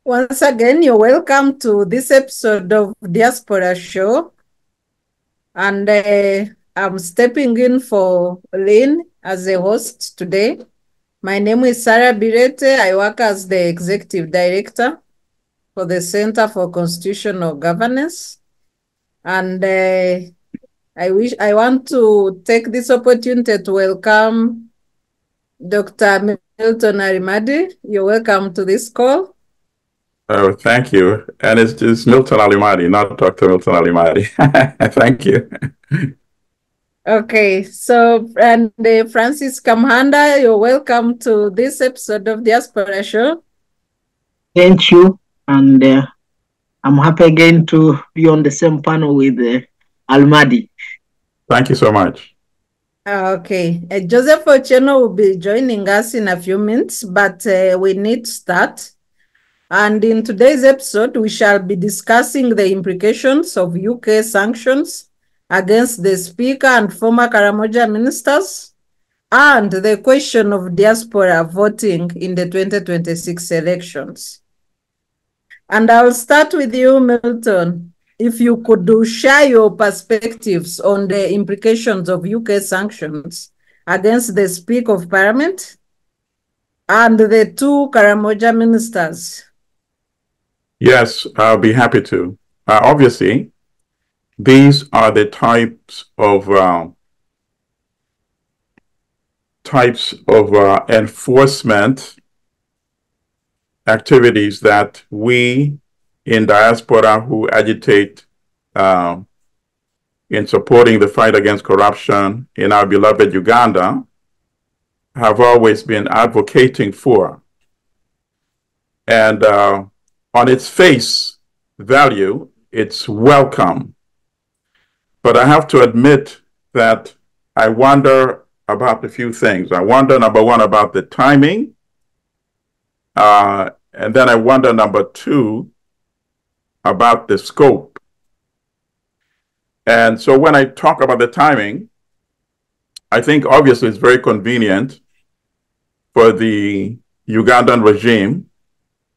Once again, you're welcome to this episode of Diaspora Show. And I'm stepping in for Lynn as a host today. My name is Sarah Bireete. I work as the Executive Director for the Center for Constitutional Governance. And I want to take this opportunity to welcome Dr. Milton Allimadi. You're welcome to this call. Oh, thank you. And it's Milton Allimadi, not Dr. Milton Allimadi. Thank you. Okay, so and Francis Kamuhanda, you're welcome to this episode of Diaspora Show. Thank you, and I'm happy again to be on the same panel with Allimadi. Thank you so much. Okay, Joseph Ochieno will be joining us in a few minutes, but we need to start. And in today's episode, we shall be discussing the implications of UK sanctions against the Speaker and former Karamoja ministers, and the question of diaspora voting in the 2026 elections. And I'll start with you, Milton. If you could share your perspectives on the implications of UK sanctions against the Speaker of Parliament and the two Karamoja ministers. Yes, I'll be happy to. Obviously, these are the types of enforcement activities that we in diaspora who agitate in supporting the fight against corruption in our beloved Uganda have always been advocating for. And on its face value, it's welcome. But I have to admit that I wonder about a few things. I wonder, number one, about the timing. And then I wonder, number two, about the scope. And so when I talk about the timing, I think obviously it's very convenient for the Ugandan regime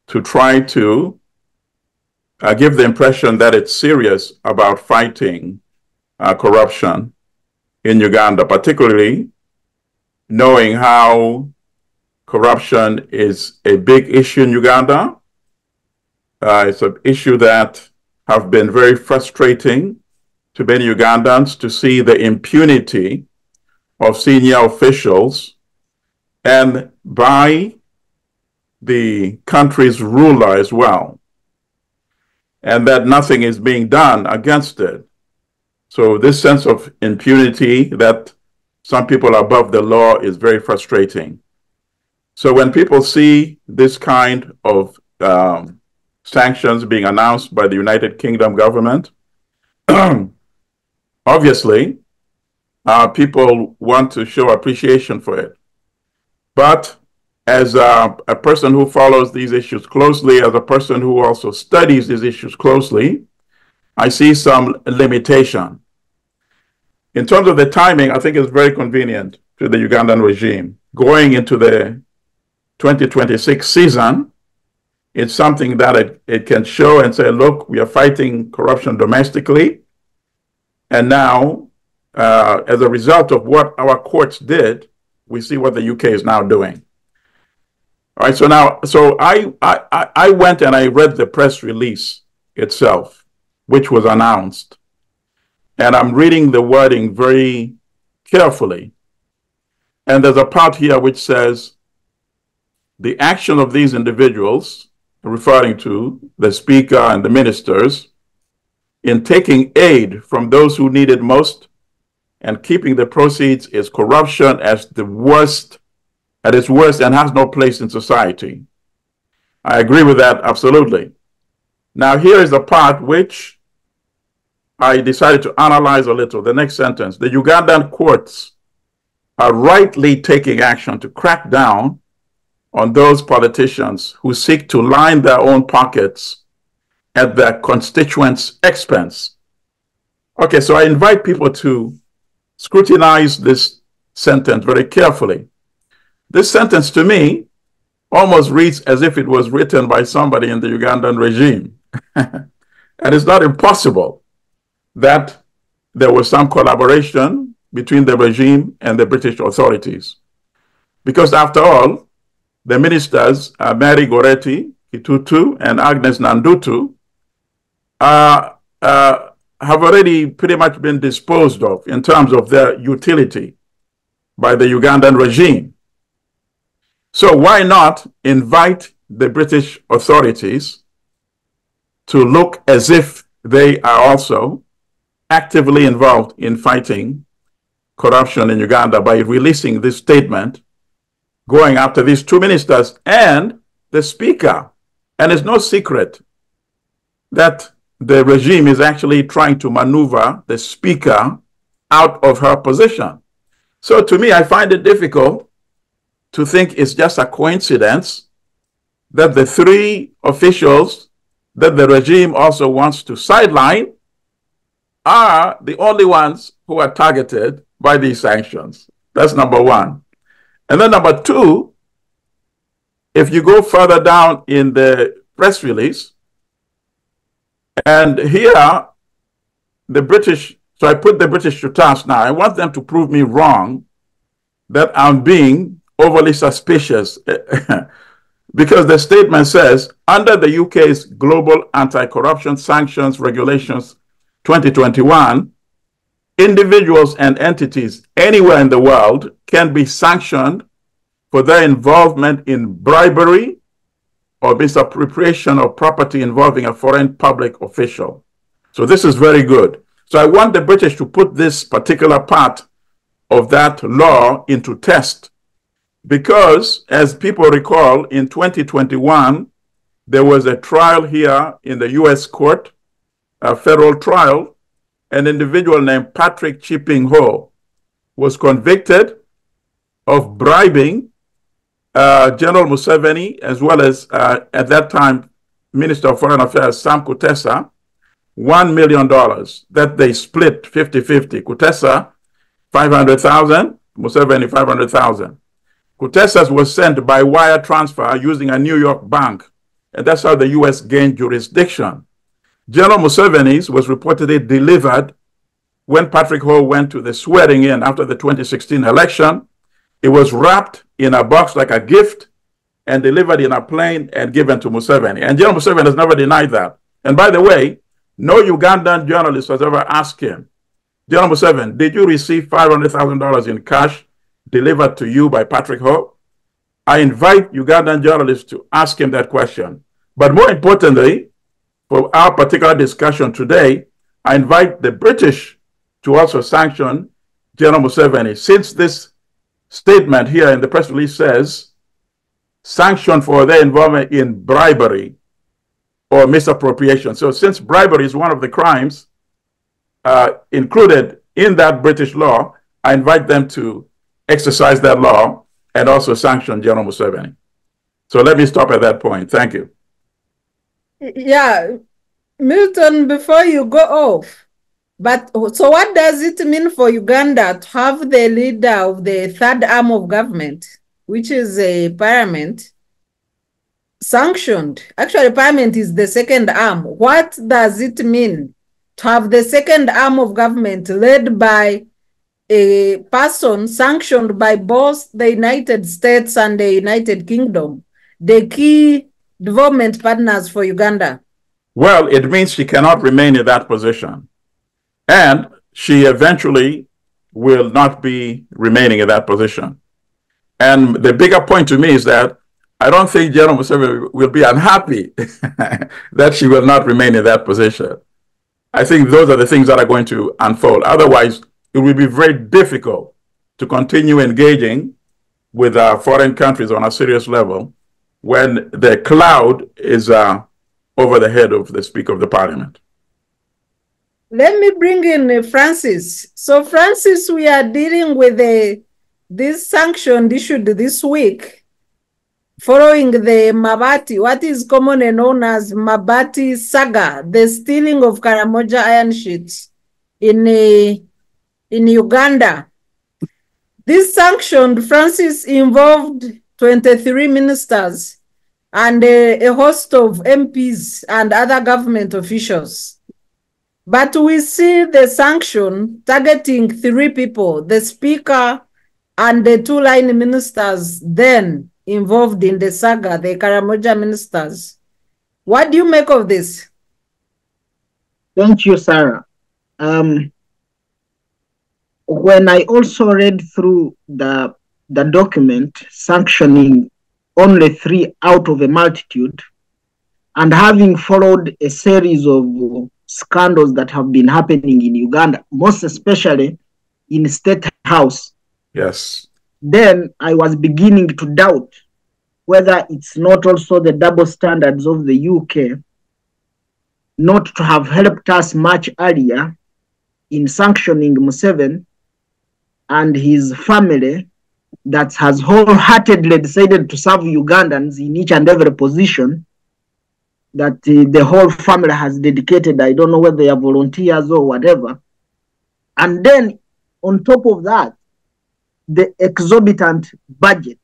to try to give the impression that it's serious about fighting corruption in Uganda, particularly knowing how corruption is a big issue in Uganda. It's an issue that have been very frustrating to many Ugandans to see the impunity of senior officials and by the country's ruler as well, and that nothing is being done against it. So this sense of impunity that some people are above the law is very frustrating. So when people see this kind of sanctions being announced by the United Kingdom government, obviously, people want to show appreciation for it. But as a person who follows these issues closely, as a person who also studies these issues closely, I see some limitation. In terms of the timing, I think it's very convenient to the Ugandan regime. Going into the 2026 season, it's something that it can show and say, look, we are fighting corruption domestically. And now, as a result of what our courts did, we see what the UK is now doing. All right, so I went and I read the press release itself, which was announced. And I'm reading the wording very carefully. And there's a part here which says, the action of these individuals, referring to the Speaker and the ministers, in taking aid from those who need it most and keeping the proceeds is corruption at its worst and has no place in society. I agree with that absolutely. Now here is the part which I decided to analyze a little. The next sentence, the Ugandan courts are rightly taking action to crack down on those politicians who seek to line their own pockets at their constituents' expense. Okay, so I invite people to scrutinize this sentence very carefully. This sentence to me almost reads as if it was written by somebody in the Ugandan regime. And it's not impossible that there was some collaboration between the regime and the British authorities. Because after all, the ministers, Mary Bireete, Kitutu, and Agnes Nandutu, have already pretty much been disposed of in terms of their utility by the Ugandan regime. So why not invite the British authorities to look as if they are also actively involved in fighting corruption in Uganda by releasing this statement, going after these two ministers and the speaker. And it's no secret that the regime is actually trying to maneuver the speaker out of her position. So to me, I find it difficult to think it's just a coincidence that the three officials that the regime also wants to sideline are the only ones who are targeted by these sanctions. That's number one. And then number two, if you go further down in the press release, and here the British, so I put the British to task now. I want them to prove me wrong that I'm being overly suspicious because the statement says, under the UK's Global Anti-Corruption Sanctions Regulations 2021, individuals and entities anywhere in the world can be sanctioned for their involvement in bribery or misappropriation of property involving a foreign public official. So this is very good. So I want the British to put this particular part of that law into test, because as people recall, in 2021, there was a trial here in the US court, a federal trial. An individual named Patrick Chipping Ho was convicted of bribing General Museveni, as well as at that time, Minister of Foreign Affairs Sam Kutesa, $1 million that they split 50-50. Kutesa, 500,000, Museveni, 500,000. Kutesa's was sent by wire transfer using a New York bank, and that's how the U.S. gained jurisdiction. General Museveni's was reportedly delivered when Patrick Ho went to the swearing in after the 2016 election. It was wrapped in a box like a gift and delivered in a plane and given to Museveni. And General Museveni has never denied that. And by the way, no Ugandan journalist has ever asked him, General Museveni, did you receive $500,000 in cash delivered to you by Patrick Ho? I invite Ugandan journalists to ask him that question. But more importantly, for our particular discussion today, I invite the British to also sanction General Museveni, since this statement here in the press release says sanction for their involvement in bribery or misappropriation. So since bribery is one of the crimes included in that British law, I invite them to exercise that law and also sanction General Museveni. So let me stop at that point. Thank you. Yeah, Milton, before you go off, but so what does it mean for Uganda to have the leader of the third arm of government, which is a parliament, sanctioned? Actually, parliament is the second arm. What does it mean to have the second arm of government led by a person sanctioned by both the United States and the United Kingdom, the key development partners for Uganda? Well, it means she cannot remain in that position. And she eventually will not be remaining in that position. And the bigger point to me is that I don't think General Museveni will be unhappy that she will not remain in that position. I think those are the things that are going to unfold. Otherwise, it will be very difficult to continue engaging with foreign countries on a serious level when the cloud is over the head of the Speaker of the Parliament. Let me bring in Francis. So, Francis, we are dealing with this sanction issued this week following the Mabati, what is commonly known as Mabati saga, the stealing of Karamoja iron sheets in Uganda. This sanction, Francis, involved 23 ministers, and a host of MPs and other government officials. But we see the sanction targeting 3 people, the Speaker and the 2 line ministers then involved in the saga, the Karamoja ministers. What do you make of this? Thank you, Sarah. When I also read through the document sanctioning only 3 out of a multitude, and having followed a series of scandals that have been happening in Uganda, most especially in State House. Yes. Then I was beginning to doubt whether it's not also the double standards of the UK not to have helped us much earlier in sanctioning Museveni and his family that has wholeheartedly decided to serve Ugandans in each and every position that the whole family has dedicated. I don't know whether they are volunteers or whatever. And then on top of that, the exorbitant budget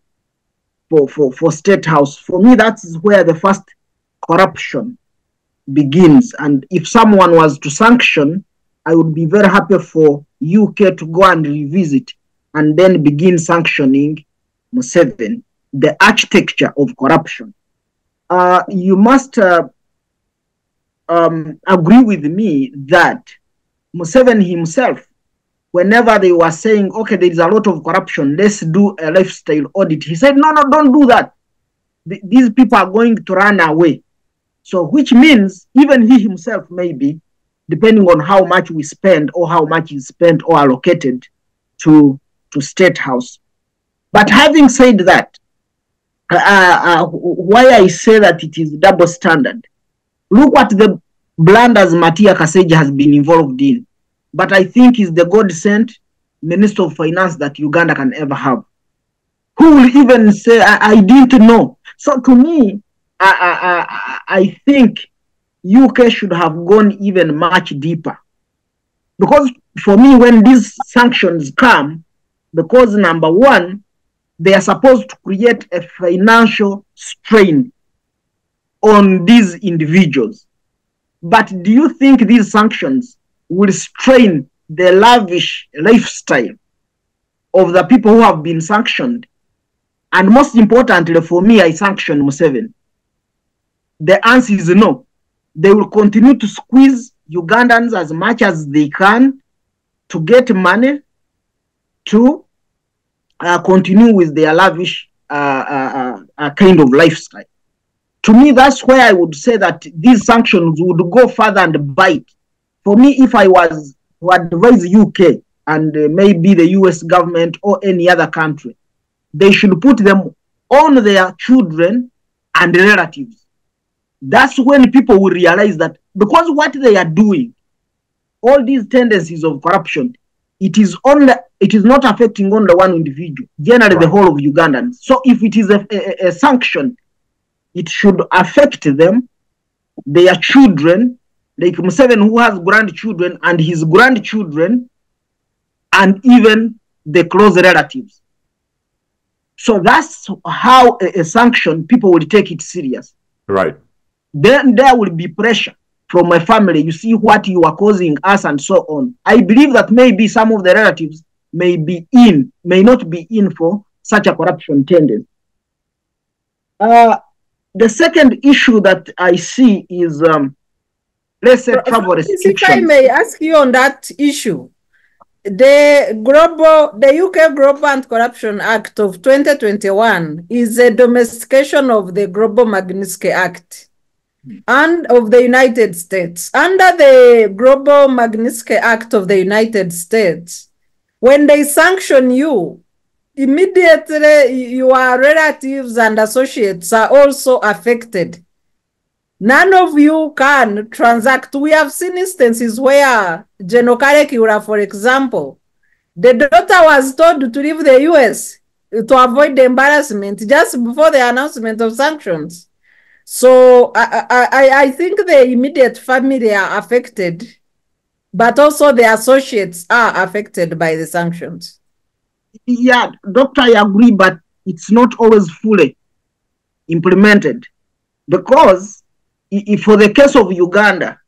for State House. For me, that's where the first corruption begins. And if someone was to sanction, I would be very happy for UK to go and revisit and then begin sanctioning Museveni, the architecture of corruption. You must agree with me that Museveni himself, whenever they were saying, okay, there is a lot of corruption, let's do a lifestyle audit, he said, no, don't do that. These people are going to run away. So which means even he himself maybe, depending on how much we spend or how much is spent or allocated to State House. But having said that, why I say that it is double standard, look what the blunders Matia Kaseja has been involved in. But I think is the God-sent Minister of Finance that Uganda can ever have. Who will even say, I didn't know. So to me, I think UK should have gone even much deeper. Because for me, when these sanctions come, because number one, they are supposed to create a financial strain on these individuals. But do you think these sanctions will strain the lavish lifestyle of the people who have been sanctioned? And most importantly for me, I sanction Museveni. The answer is no. They will continue to squeeze Ugandans as much as they can to get money to continue with their lavish kind of lifestyle. To me, that's where I would say that these sanctions would go further and bite. For me, if I was to advise UK and maybe the US government or any other country, they should put them on their children and relatives. That's when people will realize that because what they are doing, all these tendencies of corruption, it is not affecting only one individual, generally the whole of Ugandans. So if it is a sanction, it should affect them, their children, like Museveni who has grandchildren and his grandchildren, and even the close relatives. So that's how a sanction, people will take it serious. Right. Then there will be pressure from my family. You see what you are causing us and so on. I believe that maybe some of the relatives may not be in for such a corruption tendency. The second issue that I see is, let's say, travel restrictions. If I may ask you on that issue, the UK Global Anti-Corruption Act of 2021 is a domestication of the Global Magnitsky Act and of the United States. Under the Global Magnitsky Act of the United States, when they sanction you, immediately your relatives and associates are also affected. None of you can transact. We have seen instances where General Kiura, for example, the daughter was told to leave the US to avoid the embarrassment just before the announcement of sanctions. So I think the immediate family are affected, but also the associates are affected by the sanctions. Yeah, Doctor, I agree, but it's not always fully implemented. Because for the case of Uganda,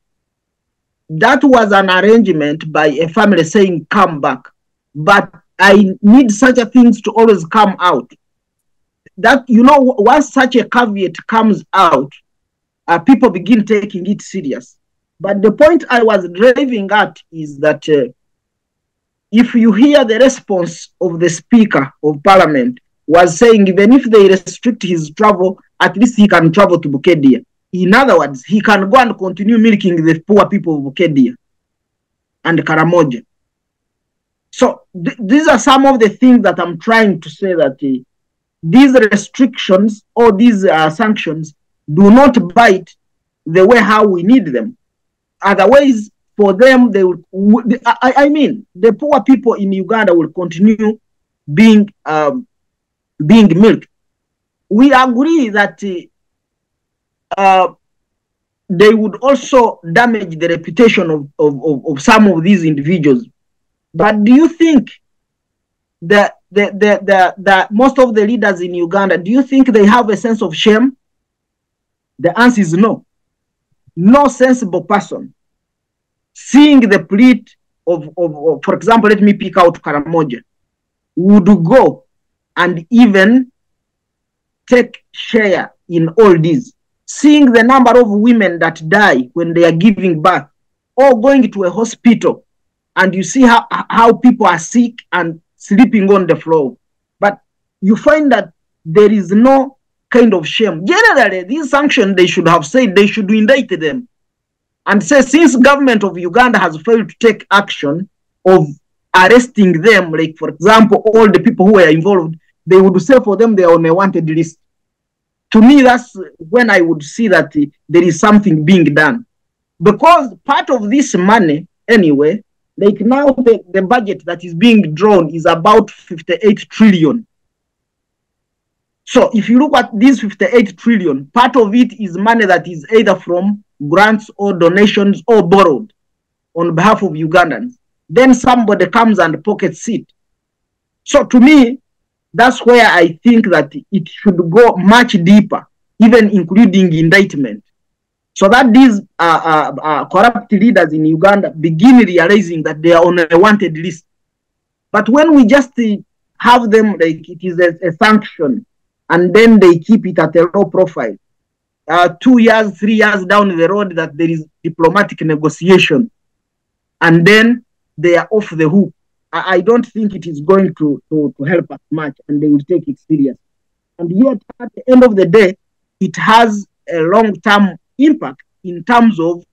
that was an arrangement by a family saying, come back. But I need such a things to always come out. That, you know, once such a caveat comes out, people begin taking it serious. But the point I was driving at is that if you hear the response of the Speaker of Parliament was saying, even if they restrict his travel, at least he can travel to Bukedia. In other words, he can go and continue milking the poor people of Bukedia and Karamoja. So these are some of the things that I'm trying to say, that these restrictions or these sanctions do not bite the way how we need them. Otherwise, for them, they will. I mean, the poor people in Uganda will continue being milked. We agree that they would also damage the reputation of some of these individuals. But do you think that most of the leaders in Uganda, do you think they have a sense of shame? The answer is no. No sensible person seeing the plea of, for example, let me pick out Karamoja, would go and even take share in all this. Seeing the number of women that die when they are giving birth, or going to a hospital, and you see how people are sick and sleeping on the floor. But you find that there is no kind of shame. Generally, these sanctions, they should have said they should indict them and say, since government of Uganda has failed to take action of arresting them, like, for example, all the people who were involved, they would say for them they are on a wanted list. To me, that's when I would see that there is something being done. Because part of this money, anyway, like now the budget that is being drawn is about 58 trillion. So if you look at these 58 trillion, part of it is money that is either from grants or donations or borrowed on behalf of Ugandans. Then somebody comes and pockets it. So to me, that's where I think that it should go much deeper, even including indictment, so that these corrupt leaders in Uganda begin realizing that they are on a wanted list. But when we just have them like it is a sanction, and then they keep it at a low profile, 2 years, 3 years down the road that there is diplomatic negotiation, and then they are off the hook, I don't think it is going to help us much, and they will take it serious. And yet, at the end of the day, it has a long-term impact in terms of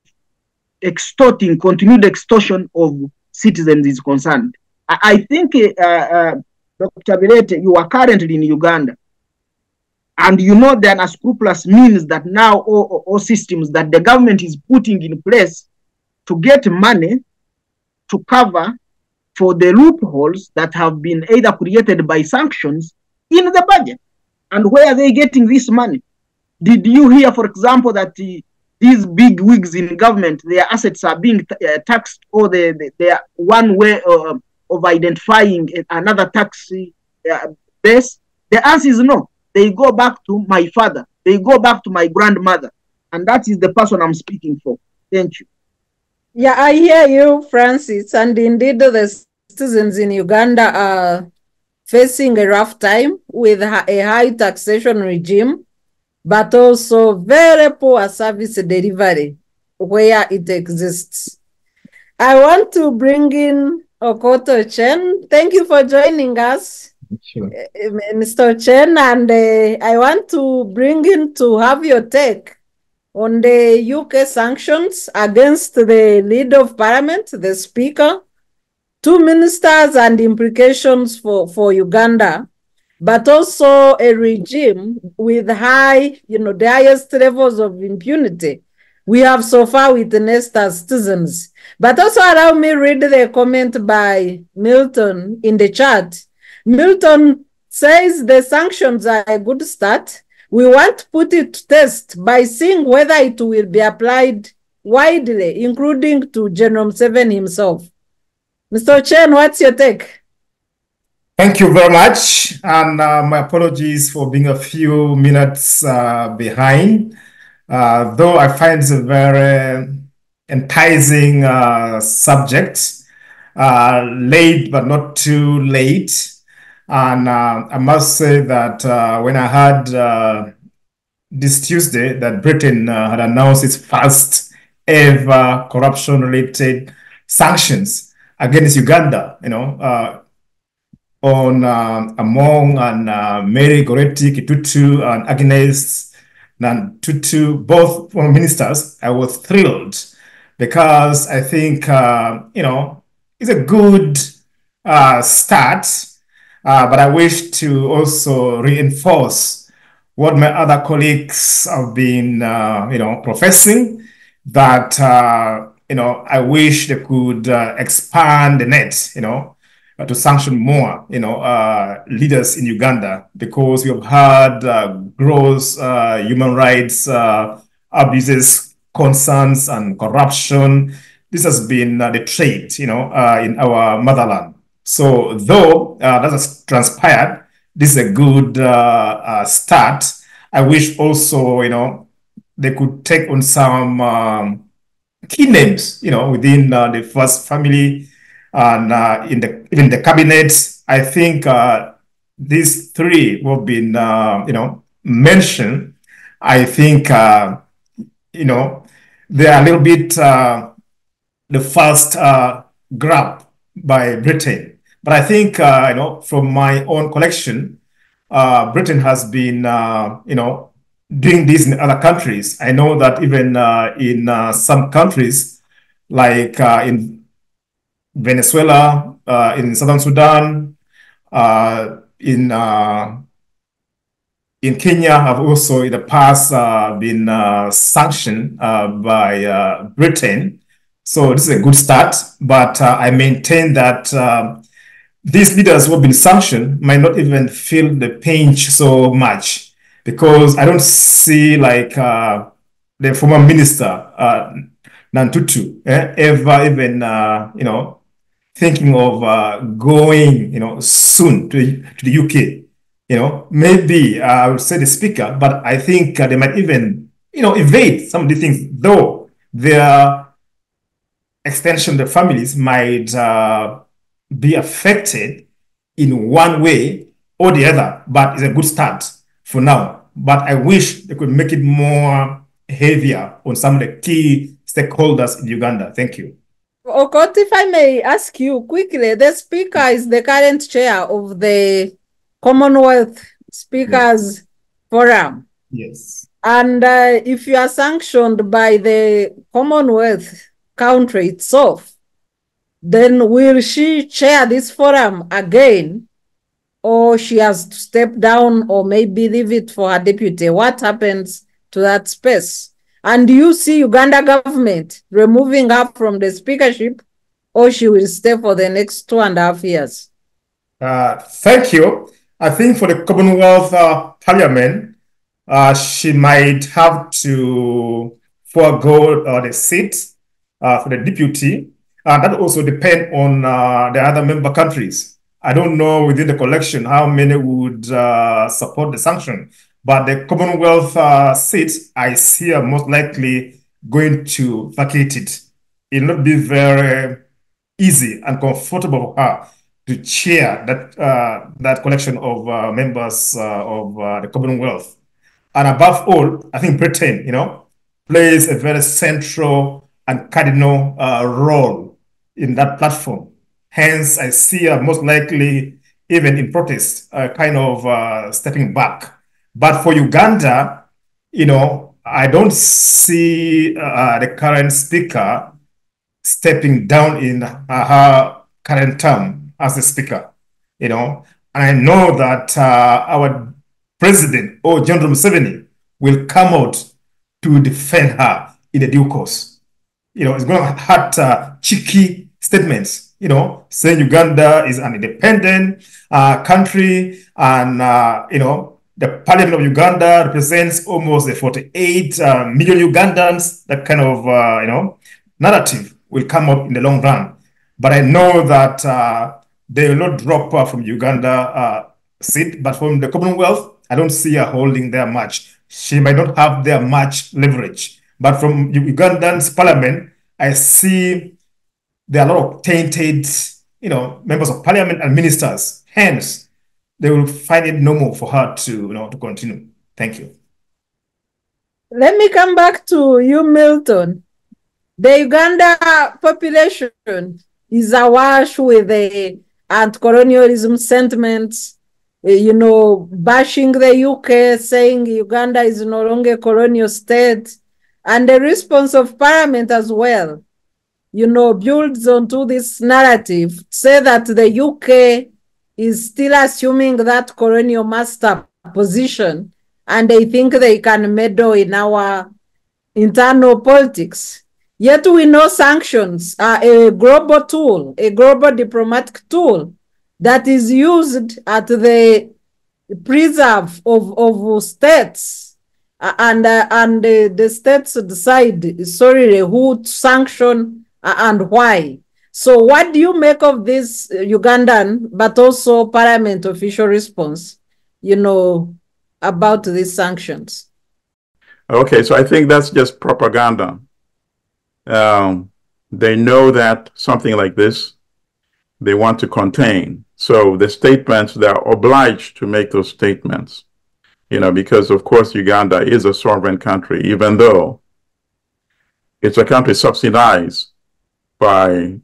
continued extortion of citizens is concerned. I think, Dr. Bireete, you are currently in Uganda, and you know the unscrupulous means that now all systems that the government is putting in place to get money to cover for the loopholes that have been either created by sanctions in the budget. And where are they getting this money? Did you hear, for example, that these big wigs in government, their assets are being taxed, or they are one way of identifying another tax base? The answer is no. They go back to my father. They go back to my grandmother. And that is the person I'm speaking for. Thank you. Yeah, I hear you, Francis. And indeed, the citizens in Uganda are facing a rough time with a high taxation regime, but also very poor service delivery where it exists. I want to bring in Okot Ochen. Thank you for joining us, Sure. Mr. Ochen. And I want to bring in to have your take on the UK sanctions against the Leader of Parliament, the Speaker, 2 ministers, and implications for Uganda, but also a regime with high, the highest levels of impunity we have so far witnessed as citizens. But also allow me read the comment by Milton in the chat. Milton says the sanctions are a good start. We want to put it to test by seeing whether it will be applied widely, including to General Museveni himself. Mr. Ochen, what's your take? Thank you very much, and my apologies for being a few minutes behind. Though I find this a very enticing subject, late but not too late. And I must say that when I heard this Tuesday that Britain had announced its first ever corruption-related sanctions against Uganda, on Among and Mary Goretti Kitutu and Agnes Nantutu, both former ministers, I was thrilled because I think, it's a good start, but I wish to also reinforce what my other colleagues have been, professing that, I wish they could expand the net, to sanction more, leaders in Uganda, because we have had gross human rights abuses, concerns, and corruption. This has been the trait, in our motherland. So, though that has transpired, this is a good start. I wish also, they could take on some key names, within the first family and in the cabinet. I think these three who have been, mentioned. I think, they are a little bit the first grab by Britain. But I think, from my own collection, Britain has been, doing this in other countries. I know that even in some countries, like in Venezuela, in Southern Sudan, in Kenya, have also in the past been sanctioned by Britain. So this is a good start, but I maintain that these leaders who have been sanctioned might not even feel the pinch so much, because I don't see like the former minister Nantutu ever even thinking of going soon to the UK. Maybe I would say the speaker, but I think they might even evade some of the things, though their extension, the families might be affected in one way or the other, but it's a good start for now. But I wish they could make it more heavier on some of the key stakeholders in Uganda. Thank you. Okot, if I may ask you quickly, the speaker is the current chair of the Commonwealth Speakers Forum. Yes. And if you are sanctioned by the Commonwealth country itself, then will she chair this forum again, or she has to step down, or maybe leave it for her deputy? What happens to that space? And do you see Uganda government removing her from the speakership, or she will stay for the next 2.5 years? Thank you. I think for the Commonwealth Parliament, she might have to forego the seat for the deputy. That also depends on the other member countries. I don't know within the collection how many would support the sanction, but the Commonwealth seats, I see are most likely going to vacate it. It will not be very easy and comfortable for her to chair that collection of members of the Commonwealth. And above all, I think Britain, plays a very central and cardinal role in that platform. Hence, I see her most likely, even in protest, kind of stepping back. But for Uganda, I don't see the current speaker stepping down in her current term as the speaker, and I know that our president, General Museveni, will come out to defend her in the due course. It's going to hurt cheeky statements, saying Uganda is an independent country, and the Parliament of Uganda represents almost 48 million Ugandans. That kind of narrative will come up in the long run. But I know that they will not drop from Uganda seat, but from the Commonwealth, I don't see her holding there much. She might not have there much leverage. But from Ugandan's parliament, I see there are a lot of tainted, members of parliament and ministers. Hence, they will find it normal for her to, to continue. Thank you. Let me come back to you, Milton. The Uganda population is awash with the anti-colonialism sentiments, bashing the UK, saying Uganda is no longer a colonial state, and the response of Parliament as well, builds onto this narrative, say that the UK is still assuming that colonial master position, and they think they can meddle in our internal politics. Yet we know sanctions are a global tool, a global diplomatic tool that is used at the preserve of states, and the states decide, who to sanction and why. So what do you make of this Ugandan, but also Parliament official response, about these sanctions? Okay, so I think that's just propaganda. They know that something like this, they want to contain. So the statements, they're obliged to make those statements, because of course Uganda is a sovereign country, even though it's a country subsidized by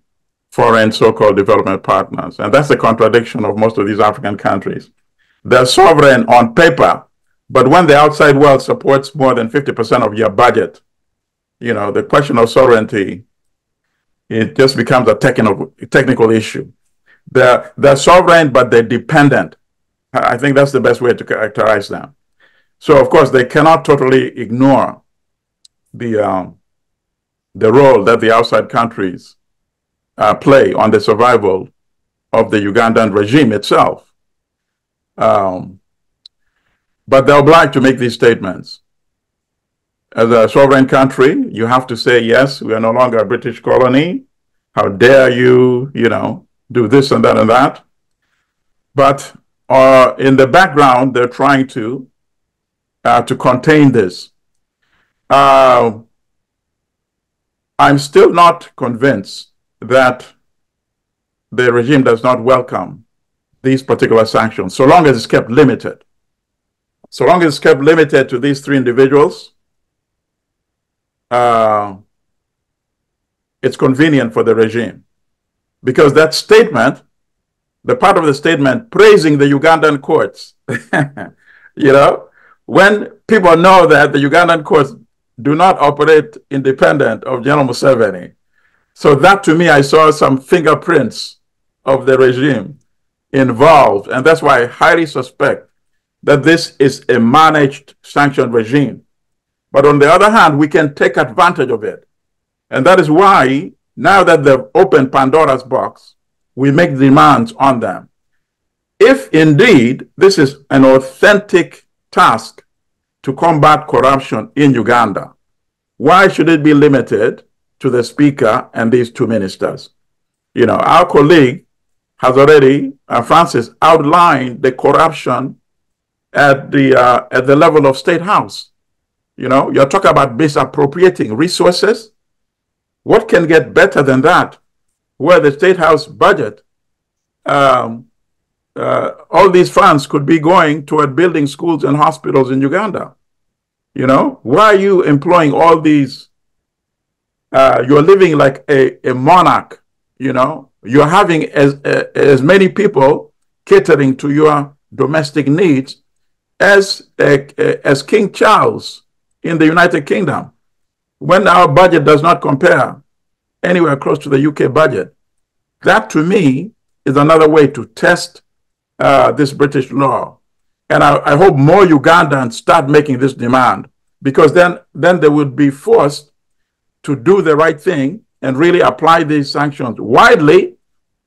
foreign so-called development partners. And that's a contradiction of most of these African countries. They're sovereign on paper, but when the outside world supports more than 50% of your budget, the question of sovereignty, it just becomes a technical issue. They're sovereign, but they're dependent. I think that's the best way to characterize them. So, of course, they cannot totally ignore the role that the outside countries play on the survival of the Ugandan regime itself. But they're obliged to make these statements. As a sovereign country, you have to say, yes, we are no longer a British colony. How dare you, do this and that and that. But in the background, they're trying to contain this. I'm still not convinced that the regime does not welcome these particular sanctions, so long as it's kept limited. So long as it's kept limited to these three individuals, it's convenient for the regime. Because that statement, the part of the statement praising the Ugandan courts, when people know that the Ugandan courts do not operate independent of General Museveni. So that, to me, I saw some fingerprints of the regime involved. And that's why I highly suspect that this is a managed sanction regime. But on the other hand, we can take advantage of it. And that is why, now that they've opened Pandora's box, we make demands on them. If indeed this is an authentic task to combat corruption in Uganda, why should it be limited to the speaker and these two ministers? Our colleague has already, Francis, outlined the corruption at the level of State House. You're talking about misappropriating resources. What can get better than that? Where the State House budget, all these funds could be going toward building schools and hospitals in Uganda. Why are you employing all these? You're living like a monarch. You're having as many people catering to your domestic needs as King Charles in the United Kingdom, when our budget does not compare anywhere close to the UK budget. That, to me, is another way to test this British law. And I hope more Ugandans start making this demand, because then they would be forced to do the right thing and really apply these sanctions widely,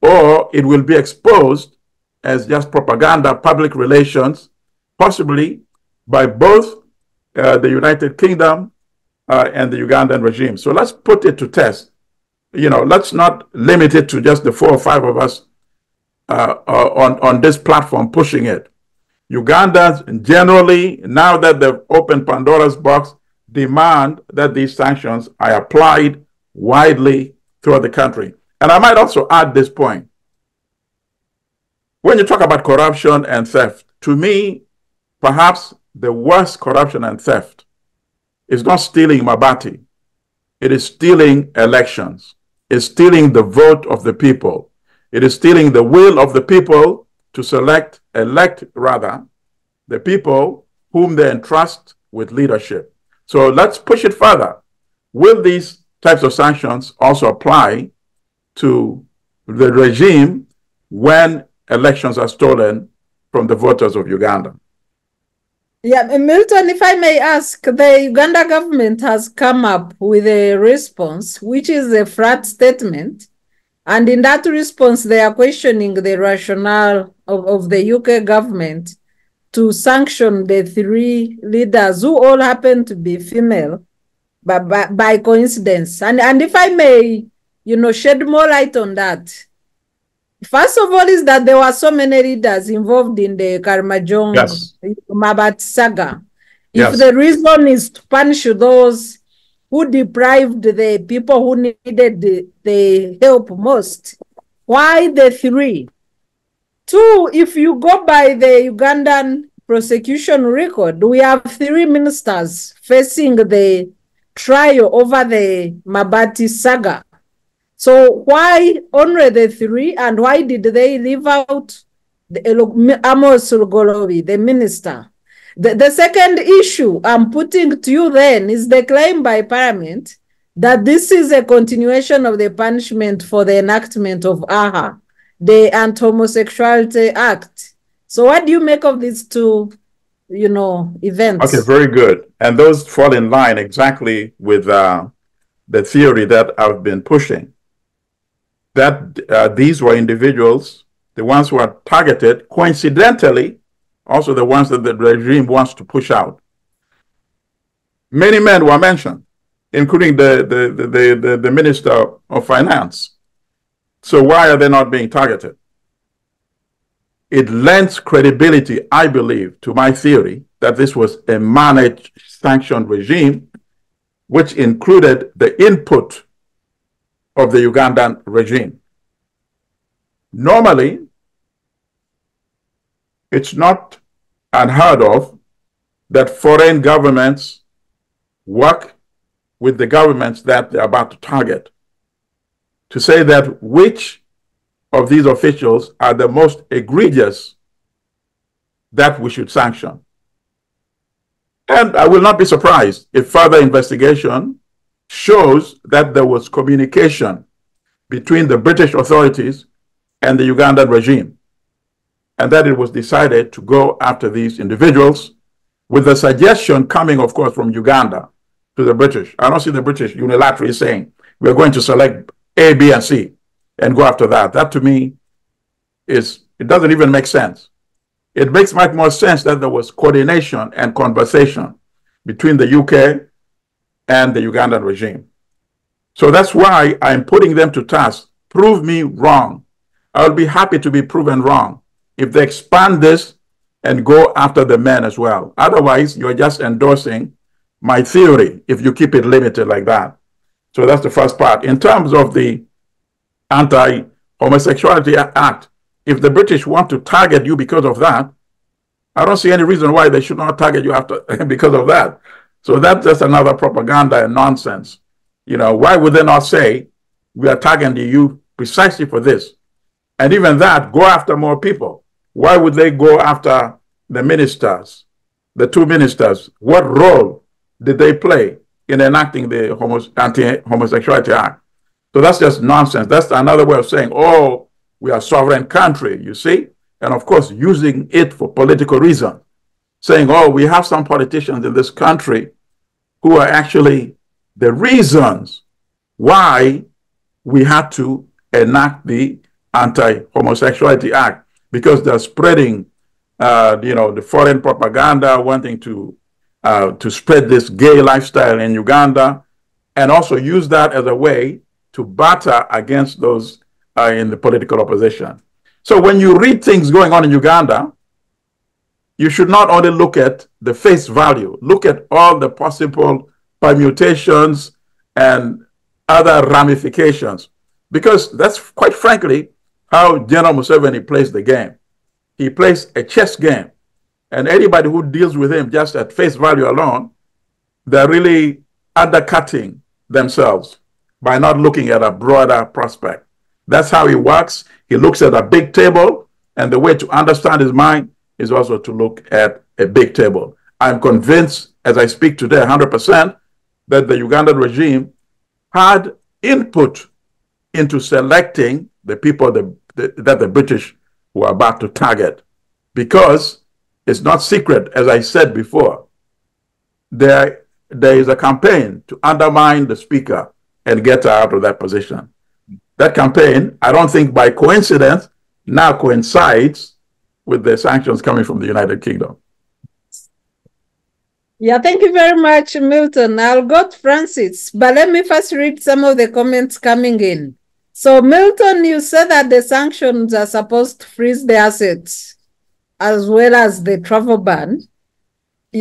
or it will be exposed as just propaganda, public relations, possibly by both the United Kingdom and the Ugandan regime. So let's put it to test. Let's not limit it to just the 4 or 5 of us on this platform pushing it. Ugandans generally, now that they've opened Pandora's box, demand that these sanctions are applied widely throughout the country. And I might also add this point. When you talk about corruption and theft, to me, perhaps the worst corruption and theft is not stealing Mabati. It is stealing elections. It's stealing the vote of the people. It is stealing the will of the people to elect the people whom they entrust with leadership. So let's push it further. Will these types of sanctions also apply to the regime when elections are stolen from the voters of Uganda? Yeah, Milton, if I may ask, the Uganda government has come up with a response, which is a flat statement. And in that response, they are questioning the rationale of the UK government to sanction the 3 leaders who all happen to be female by coincidence. And if I may, shed more light on that. First of all is that there were so many leaders involved in the Karmajong Mabat saga. If the reason is to punish those who deprived the people who needed the help most, why the 3? 2, if you go by the Ugandan prosecution record, we have 3 ministers facing the trial over the Mabati saga. So why only the 3, and why did they leave out Amos Lugolobi, the minister? The second issue I'm putting to you then is the claim by Parliament that this is a continuation of the punishment for the enactment of AHA, the Anti-Homosexuality Act. So what do you make of these 2, events? Okay, very good. And those fall in line exactly with the theory that I've been pushing, that these were individuals, the ones who are targeted, coincidentally, also the ones that the regime wants to push out. Many men were mentioned, including the Minister of Finance. So why are they not being targeted? It lends credibility, I believe, to my theory that this was a managed sanctioned regime, which included the input of the Ugandan regime. Normally, it's not unheard of that foreign governments work with the governments that they're about to target to say that which of these officials are the most egregious that we should sanction. And I will not be surprised if further investigation shows that there was communication between the British authorities and the Ugandan regime, and that it was decided to go after these individuals, with the suggestion coming, of course, from Uganda to the British. I don't see the British unilaterally saying, we're going to select A, B, and C and go after that. That to me it doesn't even make sense. It makes much more sense that there was coordination and conversation between the UK and the Ugandan regime. So that's why I'm putting them to task. Prove me wrong. I'll be happy to be proven wrong if they expand this and go after the men as well. Otherwise, you're just endorsing my theory if you keep it limited like that. So that's the first part. In terms of the Anti-Homosexuality Act, if the British want to target you because of that, I don't see any reason why they should not target you because of that. So that's just another propaganda and nonsense. Why would they not say, we are targeting you precisely for this? And even that, go after more people. Why would they go after the ministers, the 2 ministers? What role did they play in enacting the Anti-Homosexuality Act? So that's just nonsense. That's another way of saying, oh, we are a sovereign country, you see? And of course, using it for political reasons. Saying, oh, we have some politicians in this country who are actually the reasons why we had to enact the Anti-Homosexuality Act, because they're spreading, the foreign propaganda, wanting to spread this gay lifestyle in Uganda, and also use that as a way to batter against those in the political opposition. So when you read things going on in Uganda, you should not only look at the face value, look at all the possible permutations and other ramifications, because that's quite frankly how General Museveni plays the game. He plays a chess game, and anybody who deals with him just at face value alone, they're really undercutting themselves by not looking at a broader prospect. That's how he works. He looks at a big table, and the way to understand his mind is also to look at a big table. I'm convinced, as I speak today, 100%, that the Ugandan regime had input into selecting the people that the British were about to target, because it's not secret, as I said before, there is a campaign to undermine the speaker and get her out of that position. That campaign, I don't think by coincidence, now coincides with the sanctions coming from the United Kingdom. Yeah, thank you very much, Milton. I'll go to Francis, but let me first read some of the comments coming in. So, Milton, you said that the sanctions are supposed to freeze the assets as well as the travel ban.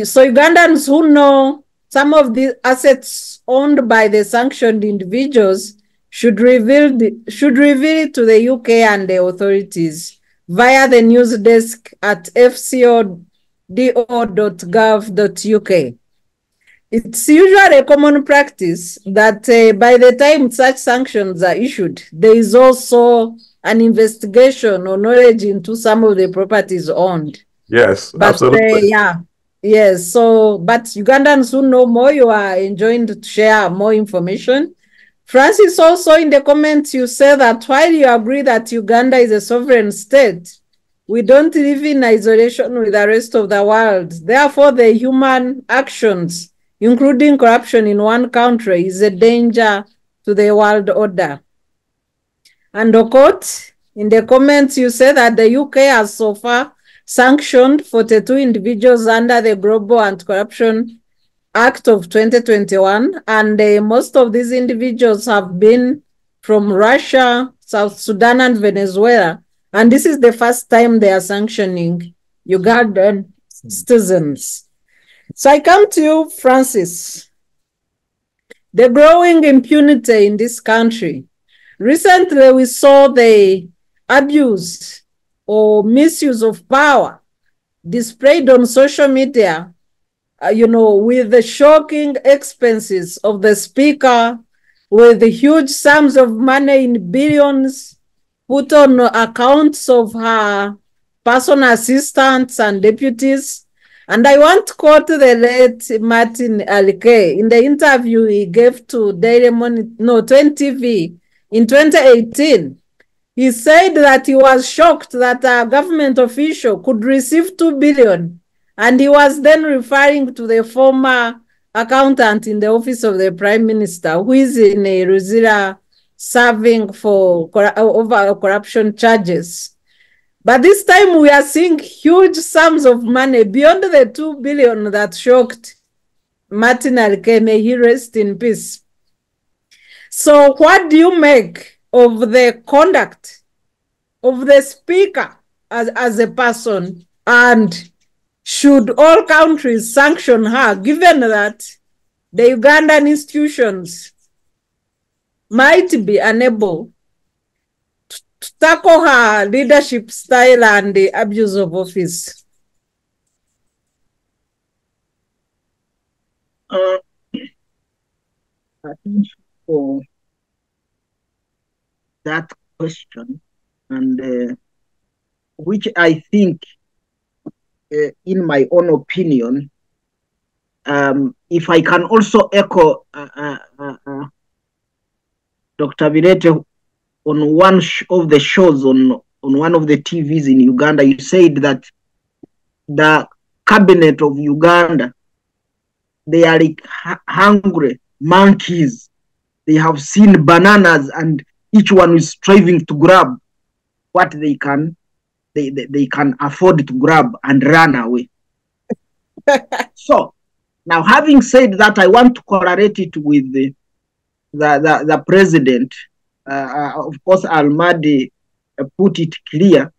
So, Ugandans who know some of the assets owned by the sanctioned individuals should reveal it to the UK and the authorities via the news desk at fco.do.gov.uk. It's usually a common practice that by the time such sanctions are issued, there is also an investigation or knowledge into some of the properties owned. Yes, but, absolutely. Yes, so, but Ugandans who know more, you are enjoined to share more information. Francis, also in the comments, you say that while you agree that Uganda is a sovereign state, we don't live in isolation with the rest of the world. Therefore, the human actions, including corruption in one country, is a danger to the world order. And Okot, in the comments, you say that the UK has so far sanctioned 42 individuals under the Global Anti-Corruption Act of 2021, and most of these individuals have been from Russia, South Sudan, and Venezuela. And this is the first time they are sanctioning Ugandan citizens. So I come to you, Francis. The growing impunity in this country. Recently, we saw the abuse or misuse of power displayed on social media, with the shocking expenses of the speaker, with the huge sums of money in billions put on accounts of her personal assistants and deputies. And I want to quote the late Martin Alike in the interview he gave to 20TV in 2018. He said that he was shocked that a government official could receive 2 billion. And he was then referring to the former accountant in the office of the Prime Minister, who is in Ruzira serving for over corruption charges. But this time we are seeing huge sums of money beyond the 2 billion that shocked Martin Alike. May he rest in peace. So what do you make of the conduct of the speaker as a person, and should all countries sanction her, given that the Ugandan institutions might be unable to tackle her leadership style and the abuse of office? I think for that question, and which I think, in my own opinion, if I can also echo Dr. Bireete, on one of the shows on one of the TVs in Uganda, you said that the cabinet of Uganda, they are like hungry monkeys. They have seen bananas, and each one is striving to grab what they can afford to grab and run away. So now, having said that, I want to correlate it with the president. Of course, Allimadi put it clear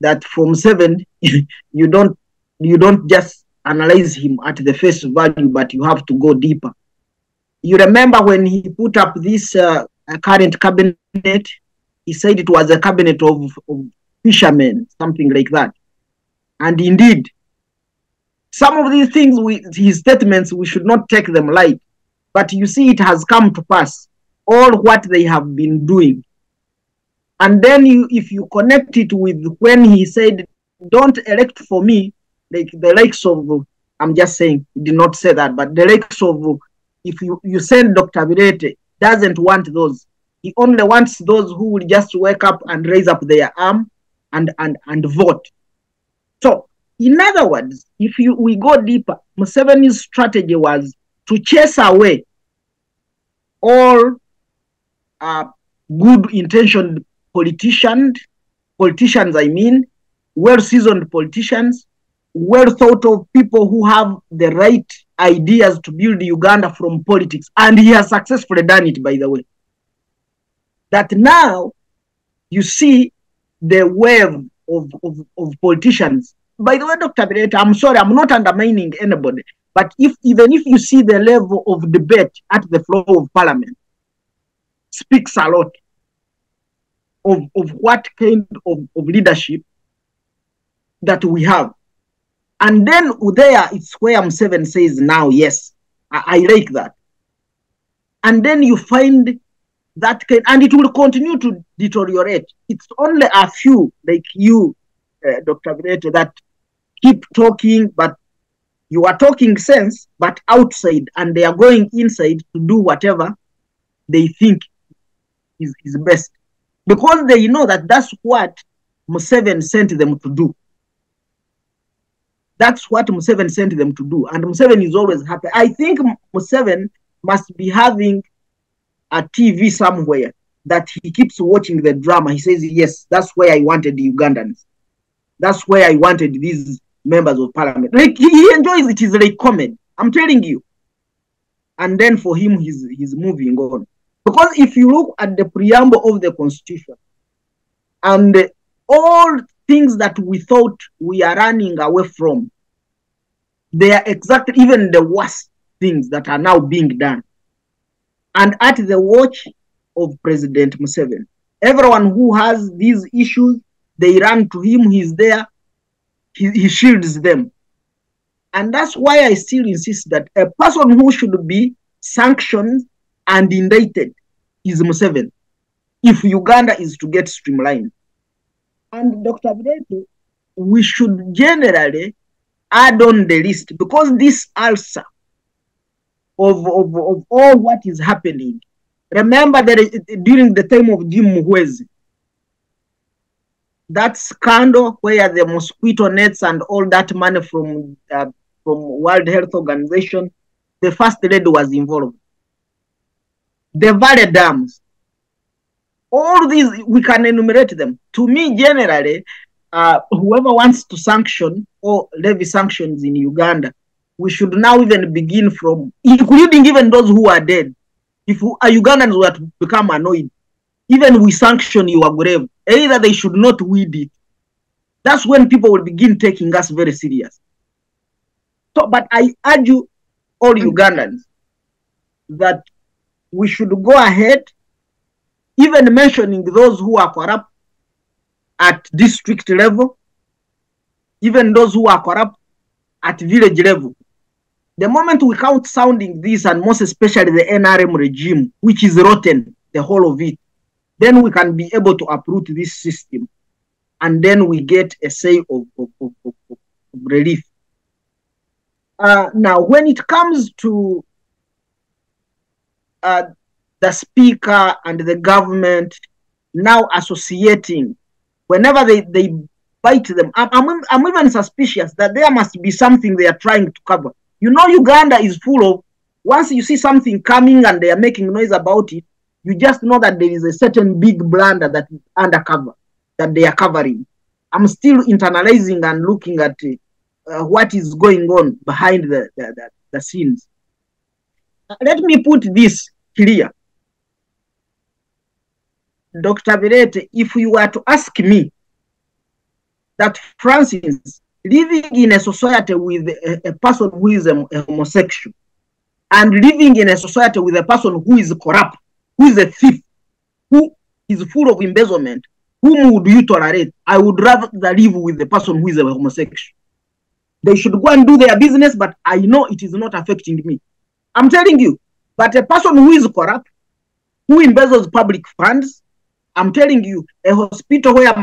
that from 7, you don't just analyze him at the face value, but you have to go deeper. You remember when he put up this current cabinet, he said it was a cabinet of fishermen, something like that. And indeed, some of these things, his statements, we should not take them light. But you see, it has come to pass, all what they have been doing. And then if you connect it with when he said, don't elect for me, like the likes of, I'm just saying, he did not say that, but the likes of, if you send Dr. Bireete, doesn't want those. He only wants those who will just wake up and raise up their arm and vote. So, in other words, if we go deeper, Museveni's strategy was to chase away all good-intentioned politicians, I mean, well-seasoned politicians, well-thought-of people who have the right ideas to build Uganda from politics. And he has successfully done it, by the way. That now, you see the wave of politicians. By the way, Dr. Bireete, I'm sorry, I'm not undermining anybody, but even if you see the level of debate at the floor of Parliament, speaks a lot of what kind of leadership that we have. And then there, it's where M7 says now, yes, I like that. And then you find that kind, and it will continue to deteriorate. It's only a few, like you, Dr. Bireete, that keep talking, but you are talking sense, but outside, and they are going inside to do whatever they think is best. Because they know that that's what Museveni sent them to do. That's what Museveni sent them to do. And Museveni is always happy. I think Museveni must be having a TV somewhere that he keeps watching the drama. He says, yes, that's where I wanted the Ugandans. That's where I wanted these members of parliament. Like, he enjoys it. It's like comedy. I'm telling you. And then for him, he's moving on. Because if you look at the preamble of the Constitution and all things that we thought we are running away from, they are exactly even the worst things that are now being done. And at the watch of President Museveni, everyone who has these issues, they run to him, he's there, he shields them. And that's why I still insist that a person who should be sanctioned and indicted is Museveni, if Uganda is to get streamlined. And Dr. Bireete, we should generally add on the list, because this ulcer of all what is happening. Remember that during the time of Jim Muhwezi, that scandal where the mosquito nets and all that money from World Health Organization, the first lady was involved. The Valley dams, all these, we can enumerate them. To me, generally, whoever wants to sanction or levy sanctions in Uganda, we should now even begin from, including even those who are dead. If Ugandans were to become annoyed, even we sanction your grave, either they should not weed it. That's when people will begin taking us very serious. So, but I urge you, all Ugandans, that we should go ahead, even mentioning those who are corrupt at district level, even those who are corrupt at village level. The moment we count sounding this, and most especially the NRM regime, which is rotten, the whole of it, then we can be able to uproot this system. And then we get a say of relief. Now, when it comes to the speaker and the government now associating, whenever they bite them, I'm even suspicious that there must be something they are trying to cover. You know, Uganda is full of, once you see something coming and they are making noise about it, you just know that there is a certain big blunder that is undercover, that they are covering. I'm still internalizing and looking at what is going on behind the scenes. Let me put this clear. Dr. Bireete, if you were to ask me, that Francis, living in a society with a person who is a homosexual, and living in a society with a person who is corrupt, who is a thief, who is full of embezzlement, whom would you tolerate? I would rather live with the person who is a homosexual. They should go and do their business, but I know it is not affecting me. I'm telling you, but a person who is corrupt, who embezzles public funds, I'm telling you, a hospital where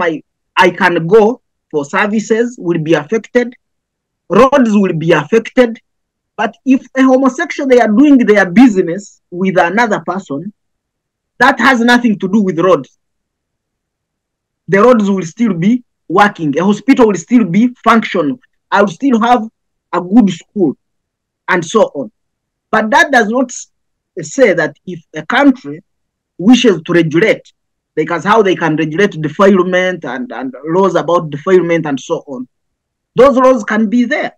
I can go for services will be affected, roads will be affected. But if a homosexual, they are doing their business with another person, that has nothing to do with roads. The roads will still be working. A hospital will still be functional. I will still have a good school and so on. But that does not say that if a country wishes to regulate, because how they can regulate defilement and laws about defilement and so on, those laws can be there.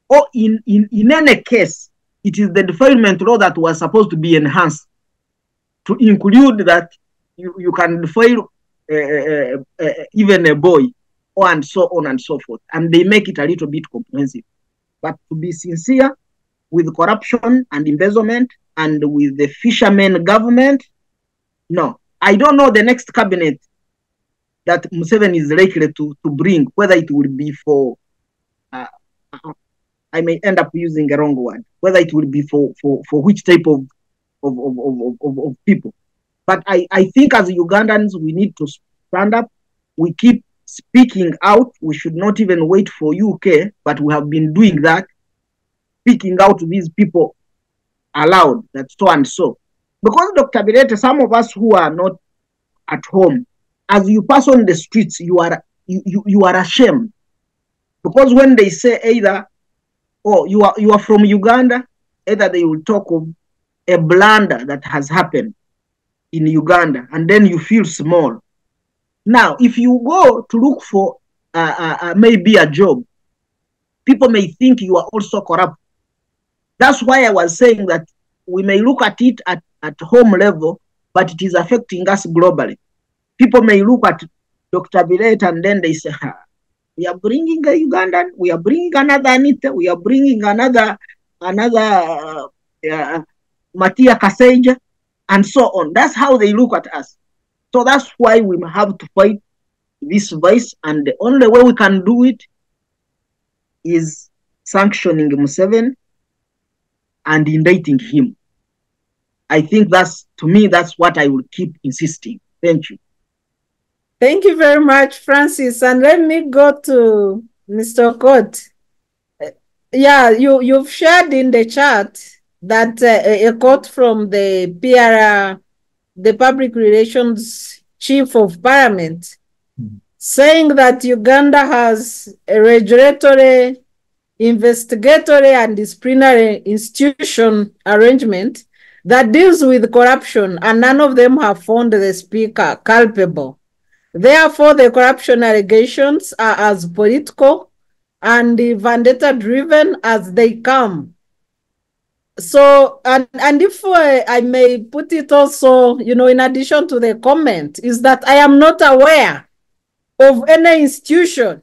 Or in any case, it is the defilement law that was supposed to be enhanced to include that you can defile even a boy, or and so on and so forth. And they make it a little bit comprehensive. But to be sincere, with corruption and embezzlement and with the fishermen government, no. I don't know the next cabinet that Museveni is likely to bring, whether it will be for, I may end up using a wrong word, whether it will be for which type of people. But I think as Ugandans, we need to stand up. We keep speaking out. We should not even wait for UK, but we have been doing that, speaking out to these people aloud, that so and so. Because Dr. Bireete, some of us who are not at home, as you pass on the streets, you are ashamed. Because when they say either, oh, you are from Uganda, either they will talk of a blunder that has happened in Uganda, and then you feel small. Now, if you go to look for maybe a job, people may think you are also corrupt. That's why I was saying that we may look at it at home level, but it is affecting us globally. People may look at Dr. Bireete and then they say, we are bringing a Ugandan, we are bringing another Anita, we are bringing another Matia Kaseja, and so on. That's how they look at us. So that's why we have to fight this voice, and the only way we can do it is sanctioning Museveni and indicting him. I think that's, to me, that's what I will keep insisting. Thank you. Thank you very much, Francis. And let me go to Mr. Okot. Yeah, you've shared in the chat that a quote from the PR, the Public Relations Chief of Parliament, saying that Uganda has a regulatory, investigatory, and disciplinary institution arrangement that deals with corruption, and none of them have found the speaker culpable. Therefore, the corruption allegations are as political and vendetta-driven as they come. So, and if I may put it also, in addition to the comment, is that I am not aware of any institution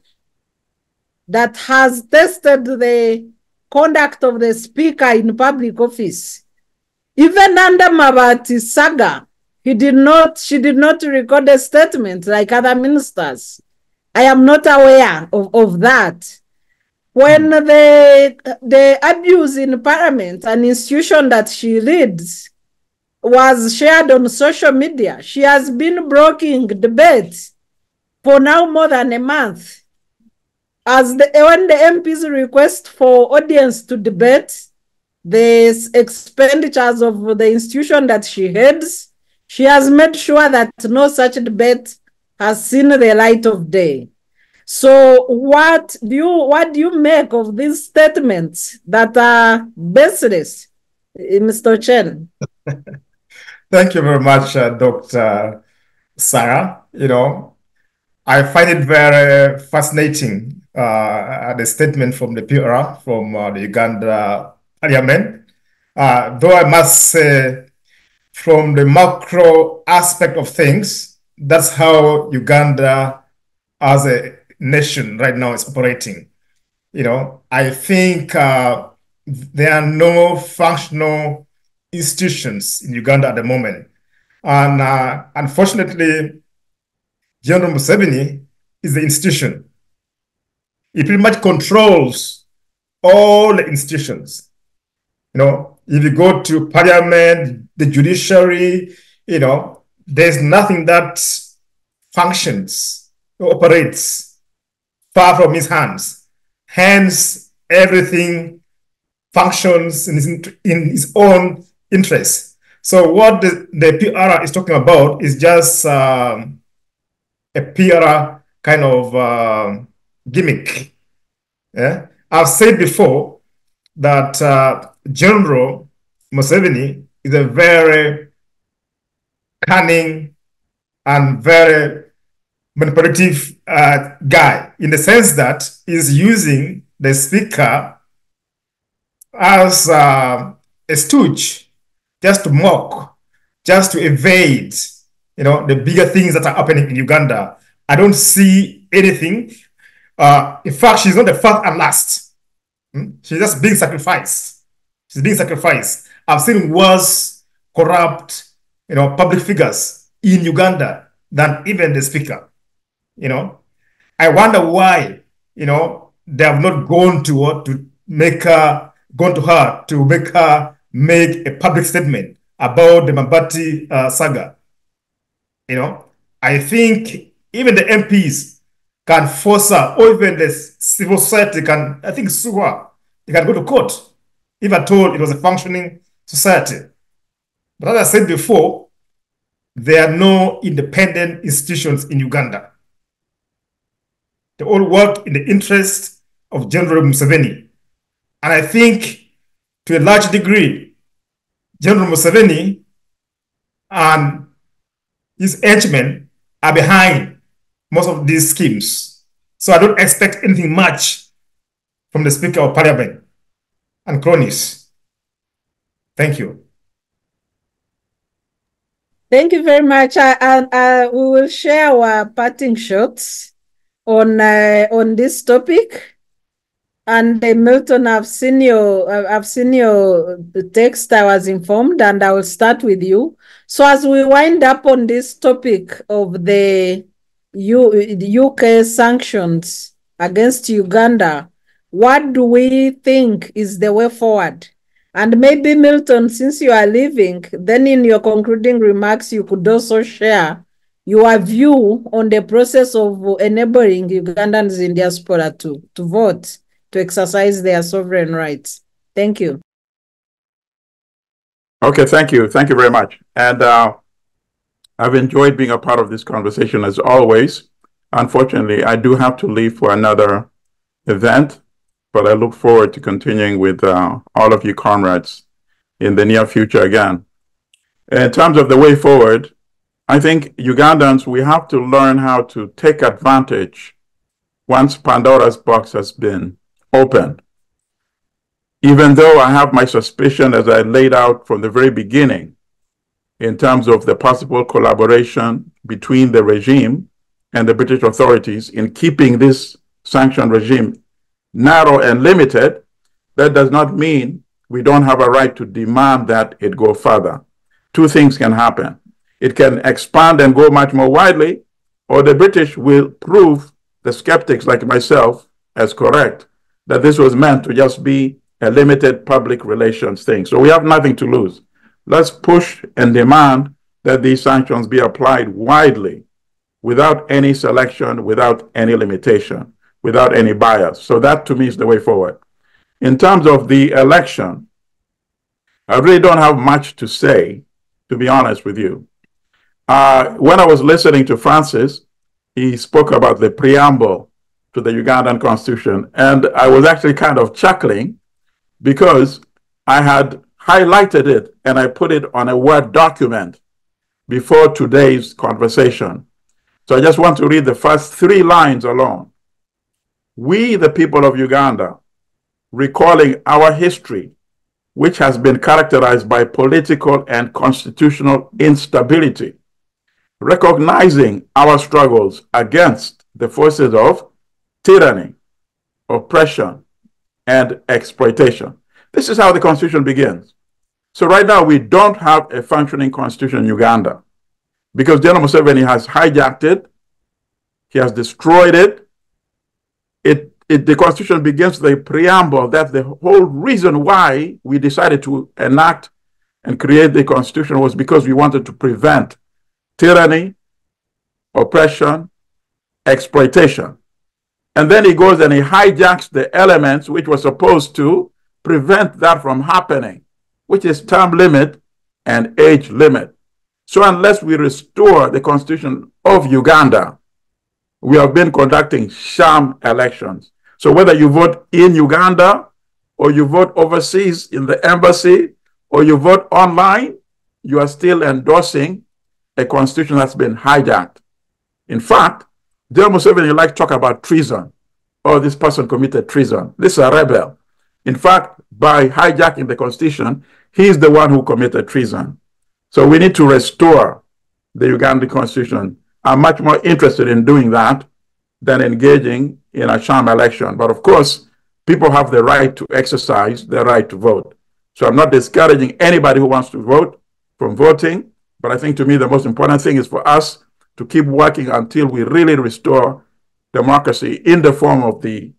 that has tested the conduct of the speaker in public office. Even under Mabati's saga, she did not record a statement like other ministers. I am not aware of that. When the abuse in Parliament, an institution that she leads, was shared on social media, she has been blocking debates for now more than a month. When the MPs request for audience to debate the expenditures of the institution that she heads, she has made sure that no such debate has seen the light of day. So what do you make of these statements that are baseless, Mr. Chen? Thank you very much, Dr. Sarah. I find it very fascinating, the statement from the PR, from the Uganda Parliament. Though I must say, from the macro aspect of things, that's how Uganda as a nation right now is operating. I think there are no functional institutions in Uganda at the moment. And unfortunately, General Museveni is the institution. He pretty much controls all the institutions. If you go to parliament, the judiciary, there's nothing that functions or operates far from his hands. Hence, everything functions in his own interest. So what the PR is talking about is just a PR kind of gimmick. Yeah? I've said before that General Museveni is a very cunning and very manipulative guy, in the sense that he's using the speaker as a stooge, just to mock, just to evade, the bigger things that are happening in Uganda. I don't see anything. In fact, she's not the first and last. She's just being sacrificed. She's being sacrificed. I've seen worse corrupt, public figures in Uganda than even the speaker. I wonder why, they have not gone to her to make her make a public statement about the Mabati saga. I think even the MPs can force her, or even the civil society can, I think, sue her. They can go to court if at all it was a functioning society. But as I said before, there are no independent institutions in Uganda. They all work in the interest of General Museveni. And I think, to a large degree, General Museveni and his henchmen are behind most of these schemes. So I don't expect anything much from the Speaker of Parliament and cronies. Thank you. Thank you very much. We will share our parting shots on this topic. And Milton, I've seen your text. I was informed, and I will start with you. So as we wind up on this topic of the UK sanctions against Uganda, what do we think is the way forward? And maybe, Milton, since you are leaving, then in your concluding remarks, you could also share your view on the process of enabling Ugandans in diaspora to vote, to exercise their sovereign rights. Thank you. Okay, thank you. Thank you very much. And I've enjoyed being a part of this conversation as always. Unfortunately, I do have to leave for another event, but I look forward to continuing with all of you comrades in the near future again. In terms of the way forward, I think Ugandans, we have to learn how to take advantage once Pandora's box has been opened. Even though I have my suspicion, as I laid out from the very beginning, in terms of the possible collaboration between the regime and the British authorities in keeping this sanction regime narrow and limited, that does not mean we don't have a right to demand that it go further. Two things can happen. It can expand and go much more widely, or the British will prove the skeptics like myself as correct, that this was meant to just be a limited public relations thing. So we have nothing to lose. Let's push and demand that these sanctions be applied widely, without any selection, without any limitation, without any bias. So that, to me, is the way forward. In terms of the election, I really don't have much to say, to be honest with you. When I was listening to Francis, he spoke about the preamble to the Ugandan Constitution, and I was actually kind of chuckling because I had highlighted it and I put it on a Word document before today's conversation. So I just want to read the first 3 lines alone. We, the people of Uganda, recalling our history, which has been characterized by political and constitutional instability, recognizing our struggles against the forces of tyranny, oppression, and exploitation. This is how the Constitution begins. So right now, we don't have a functioning Constitution in Uganda because General Museveni has hijacked it. He has destroyed it. The Constitution begins with a preamble. That's the whole reason why we decided to enact and create the Constitution, was because we wanted to prevent tyranny, oppression, exploitation. And then he goes and he hijacks the elements which were supposed to prevent that from happening, which is term limit and age limit. So unless we restore the Constitution of Uganda, we have been conducting sham elections. So whether you vote in Uganda or you vote overseas in the embassy or you vote online, you are still endorsing a constitution that's been hijacked. In fact, General Museveni likes to talk about treason. Oh, this person committed treason. This is a rebel. In fact, by hijacking the constitution, he's the one who committed treason. So we need to restore the Ugandan constitution. I'm much more interested in doing that than engaging in a sham election. But of course, people have the right to exercise their right to vote. So I'm not discouraging anybody who wants to vote from voting. But I think to me, the most important thing is for us to keep working until we really restore democracy in the form of the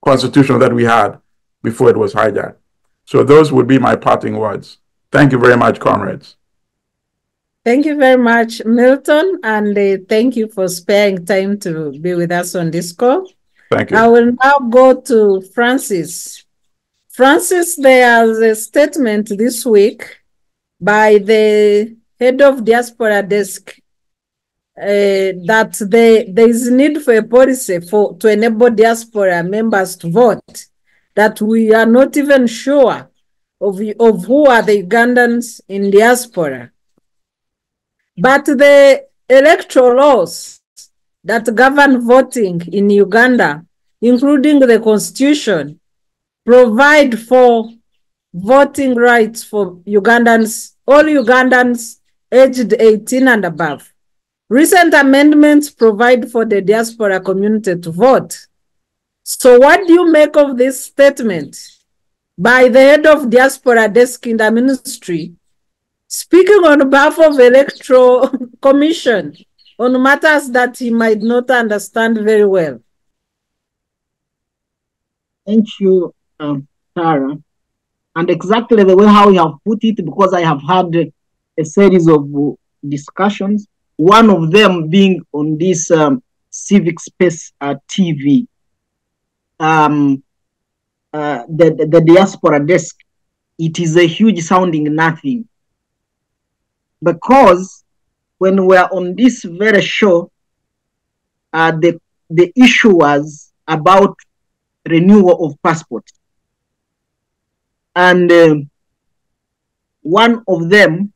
constitution that we had before it was hijacked. So those would be my parting words. Thank you very much, comrades. Thank you very much, Milton, and thank you for sparing time to be with us on this call. Thank you. I will now go to Francis. Francis, there's a statement this week by the head of Diaspora desk that there is need for a policy to enable Diaspora members to vote, that we are not even sure of who are the Ugandans in Diaspora. But the electoral laws that govern voting in Uganda, including the Constitution, provide for voting rights for Ugandans, all Ugandans aged 18 and above. Recent amendments provide for the diaspora community to vote. So what do you make of this statement by the head of Diaspora desk in the ministry, speaking on behalf of Electoral Commission on matters that he might not understand very well? Thank you, Tara. And exactly the way how you have put it, because I have had a series of discussions, one of them being on this Civic Space TV, the Diaspora desk. It is a huge sounding nothing. Because when we're on this very show, the issue was about renewal of passports. And one of them,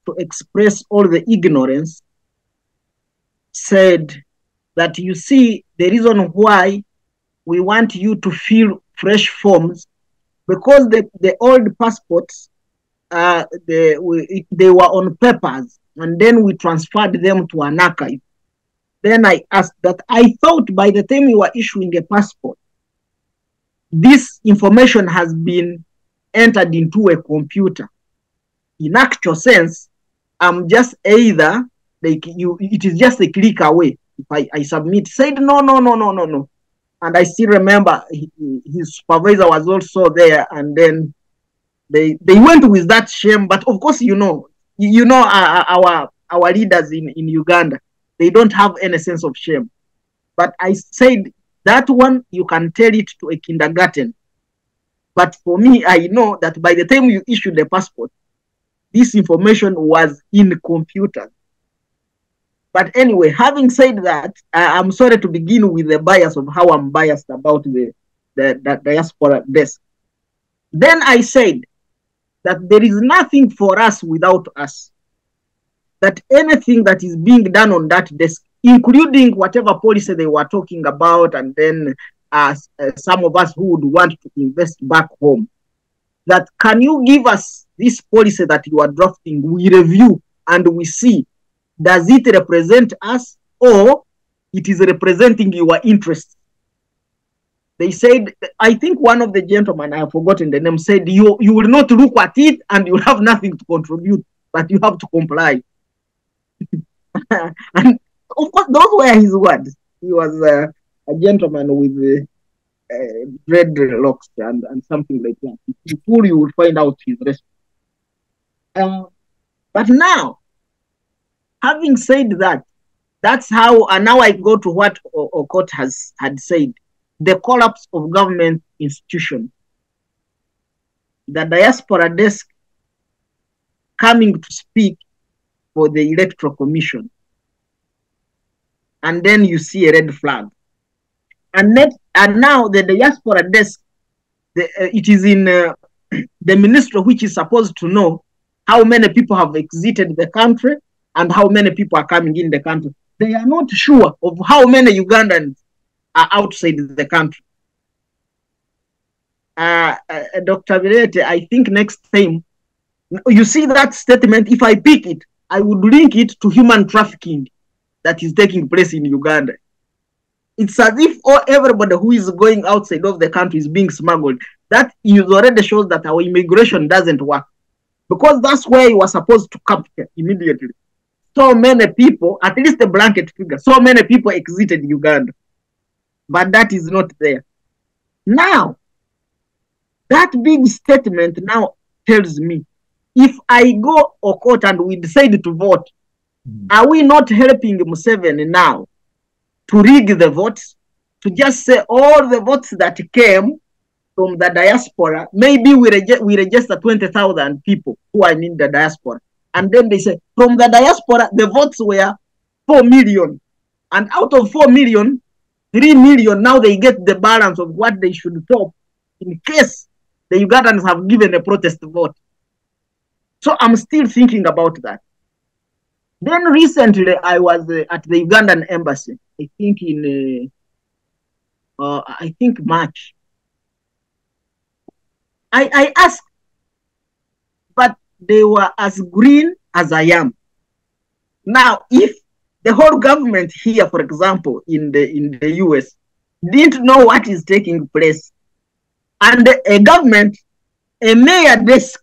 to express all the ignorance, said that, you see, the reason why we want you to fill fresh forms, because the old passports, they were on papers, and then we transferred them to an archive. Then I asked that, I thought by the time you were issuing a passport, this information has been entered into a computer. In actual sense, I'm just either, like it is just a click away. If I submit, said no. And I still remember his supervisor was also there, and then they went with that shame. But of course, you know our leaders in Uganda, they don't have any sense of shame. But I said that one, you can tell it to a kindergarten. But for me, I know that by the time you issue the passport, this information was in computers. But anyway, having said that, I'm sorry to begin with the bias of how I'm biased about the Diaspora desk. Then I said that there is nothing for us without us. That anything that is being done on that desk, including whatever policy they were talking about, and then some of us who would want to invest back home, that can you give us this policy that you are drafting? We review and we see, does it represent us or it is representing your interests? they said, I think one of the gentlemen, I have forgotten the name, said, you will not look at it and you will have nothing to contribute, but you have to comply. And of course, those were his words. He was a gentleman with dreadlocks and something like that. If you pull, you will find out his response. But now, having said that, that's how, and now I go to what Okot had said, the collapse of government institutions. The diaspora desk coming to speak for the Electoral Commission. And then you see a red flag. And now the diaspora desk, it is in the ministry which is supposed to know how many people have exited the country and how many people are coming in the country. They are not sure of how many Ugandans are outside the country. Dr. Bireete, I think next time, you see that statement, if I pick it, I would link it to human trafficking that is taking place in Uganda. It's as if everybody who is going outside of the country is being smuggled. That already shows that our immigration doesn't work. Because that's where you are supposed to capture immediately. So many people, at least a blanket figure, so many people exited Uganda. But that is not there. Now, that big statement now tells me, if I go Okot and we decide to vote, are we not helping Museveni now to rig the votes? To just say all the votes that came from the diaspora, maybe we register 20,000 people who are in the diaspora. And then they say, from the diaspora, the votes were 4 million. And out of 4 million, 3 million, now they get the balance of what they should top in case the Ugandans have given a protest vote. So I'm still thinking about that. Then recently, I was at the Ugandan embassy, I think in, March. I asked, but they were as green as I am. Now, if the whole government here, for example, in the US, didn't know what is taking place, and a government, a mayor desk,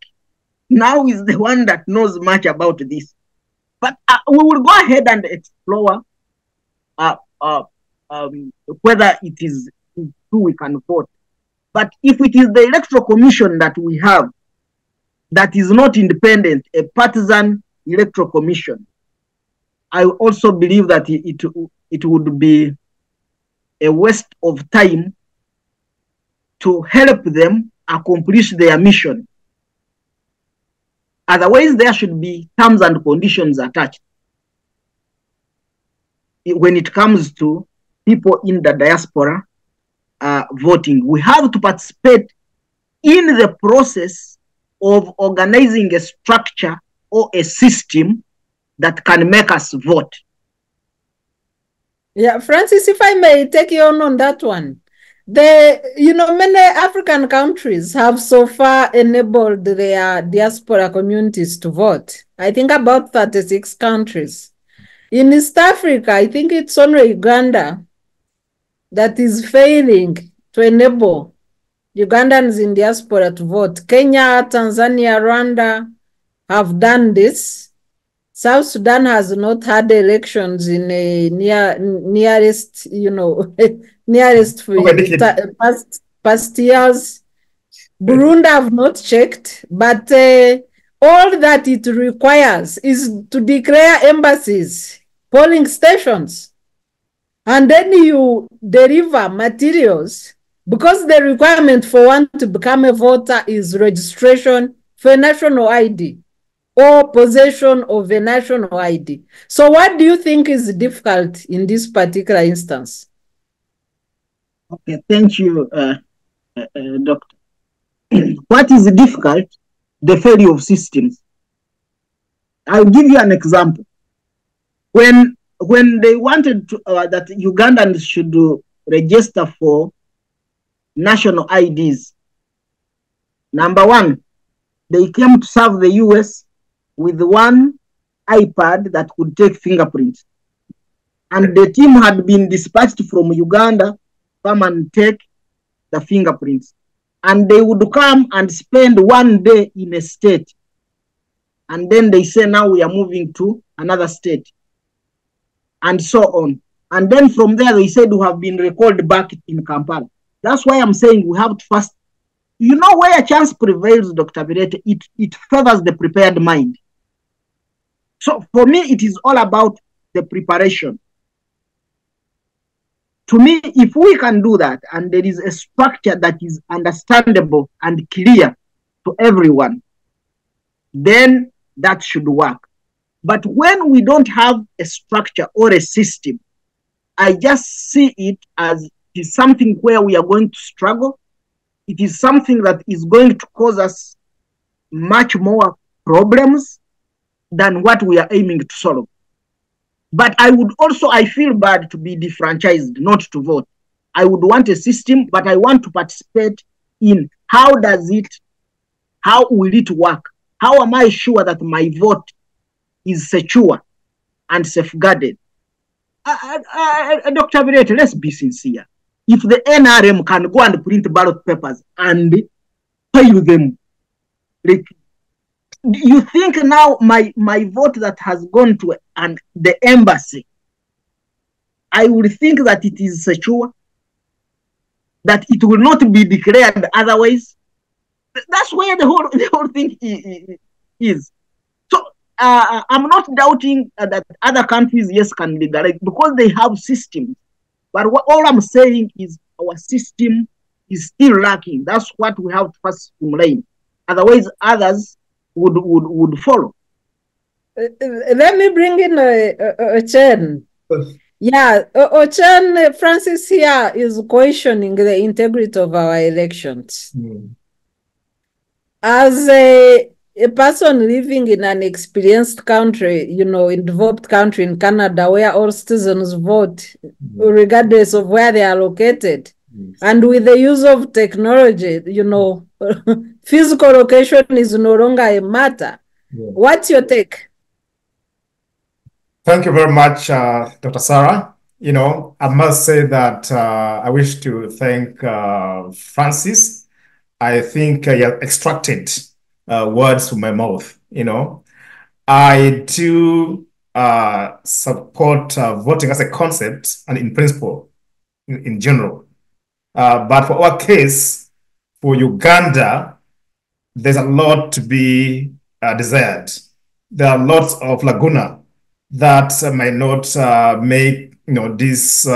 now is the one that knows much about this. But we will go ahead and explore whether it is who we can vote. But if it is the Electoral Commission that we have, that is not independent, a partisan Electoral Commission, I also believe that it would be a waste of time to help them accomplish their mission. Otherwise, there should be terms and conditions attached when it comes to people in the diaspora voting. We have to participate in the process of organizing a structure or a system that can make us vote. Yeah, Francis, if I may take you on that one. Many African countries have so far enabled their diaspora communities to vote. I think about 36 countries. In East Africa, I think it's only Uganda that is failing to enable Ugandans in diaspora to vote. Kenya, Tanzania, Rwanda have done this. South Sudan has not had elections in a nearest past years. Burundi have not checked, but all that it requires is to declare embassies, polling stations, and then you deliver materials, because the requirement for one to become a voter is registration for a national ID or possession of a national ID. So what do you think is difficult in this particular instance? Okay, thank you, Doctor. What is difficult? The failure of systems. I'll give you an example. When they wanted to, that Ugandans should register for national IDs, number one, they came to serve the US with one iPad that could take fingerprints. And the team had been dispatched from Uganda, come and take the fingerprints. And they would come and spend 1 day in a state. And then they say, now we are moving to another state. And so on. And then from there, they said we have been recalled back in Kampala. That's why I'm saying we have to first, you know, where chance prevails, Dr. Bireete, it favors the prepared mind. So for me, it is all about the preparation. To me, if we can do that, and there is a structure that is understandable and clear to everyone, then that should work. But when we don't have a structure or a system, I just see it as it is something where we are going to struggle. It is something that is going to cause us much more problems than what we are aiming to solve. But I feel bad to be defranchised, not to vote. I would want a system, but I want to participate in how will it work? How am I sure that my vote is secure and safeguarded? Dr. Bireete, let's be sincere. If the NRM can go and print ballot papers and pay them, like, you think now my vote that has gone to the embassy, I would think that it is secure, that it will not be declared otherwise? That's where the whole thing is. So I'm not doubting that other countries, yes, can legalize because they have systems. But all I'm saying is our system is still lacking. That's what we have to first stimulate. Otherwise, others would follow. Let me bring in Ochen. Yeah, Ochen, Francis here is questioning the integrity of our elections. As a person living in an experienced country, you know, in developed country in Canada, where all citizens vote, regardless of where they are located, and with the use of technology, you know, physical location is no longer a matter. What's your take? Thank you very much, Dr. Sarah. You know, I must say that I wish to thank Francis. I think you have extracted words from my mouth. You know, I do support voting as a concept and in principle, in general. But for our case, for Uganda, there's a lot to be desired. There are lots of lacuna that might not make this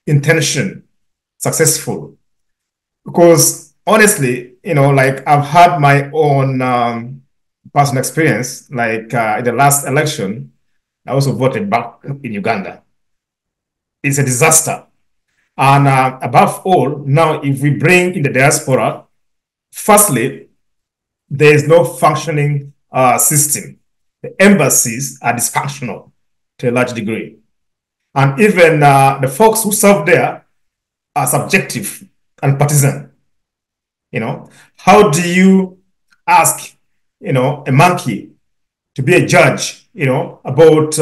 intention successful. Because honestly, like I've had my own personal experience. Like in the last election, I also voted back in Uganda. It's a disaster. And above all, now if we bring in the diaspora, firstly, there is no functioning system. The embassies are dysfunctional to a large degree. And even the folks who serve there are subjective and partisan. How do you ask, a monkey to be a judge, about,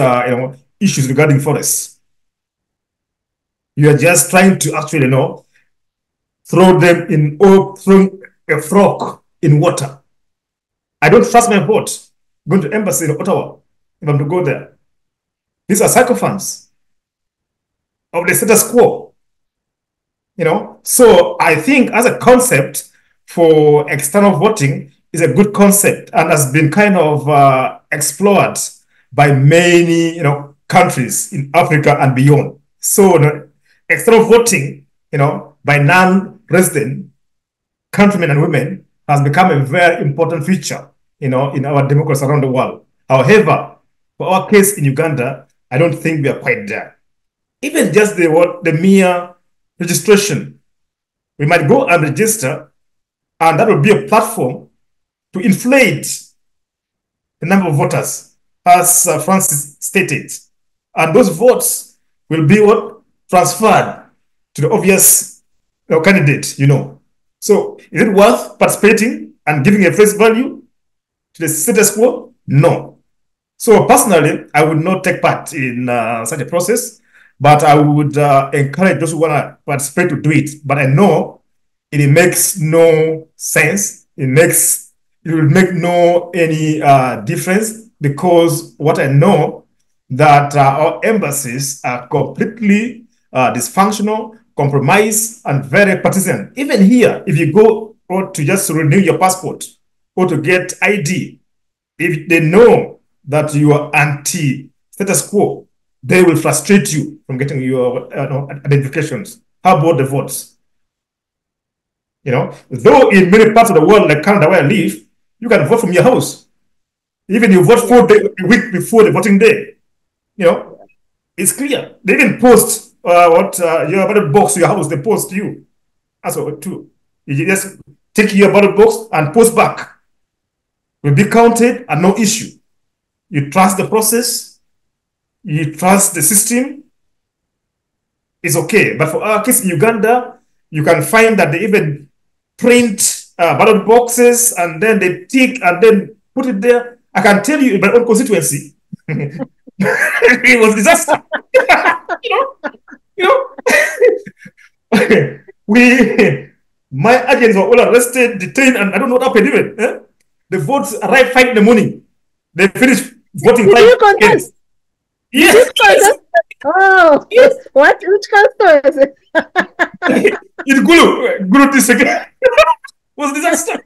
issues regarding forests? You are just trying to actually, throw a frog in water. I don't trust my vote going to embassy in Ottawa if I'm to go there. These are sycophants of the status quo. So I think as a concept for external voting is a good concept and has been kind of explored by many, countries in Africa and beyond. So external voting, by non-resident countrymen and women has become a very important feature, in our democracy around the world. However, for our case in Uganda, I don't think we are quite there. Even just the mere registration, we might go and register, and that will be a platform to inflate the number of voters, as Francis stated. And those votes will be transferred to the obvious candidate, So is it worth participating and giving a face value to the status quo? No. So personally, I would not take part in such a process, but I would encourage those who want to participate to do it. But I know it makes no sense. It will make no any difference, because what I know that our embassies are completely dysfunctional, compromised, and very partisan. Even here, if you go or to just renew your passport or to get ID, if they know that you are anti-status quo, they will frustrate you from getting your identifications. How about the votes? Though in many parts of the world, like Canada, where I live, you can vote from your house. Even you vote 4 days, a week before the voting day. It's clear. They even post your ballot box to your house. They post you. That's what too. You just take your ballot box and post back. Will be counted and no issue. You trust the process. You trust the system. It's okay. But for our case in Uganda, you can find that they even print ballot boxes and then they tick and then put it there. I can tell you in my own constituency, it was a disaster. My agents were all arrested, detained, and I don't know what happened even. The votes arrived 5 in the morning. They finished voting. Did you contest? Yes. Did you contest? Oh, yes. What? Which constituency? In Gulu district. Was a disaster.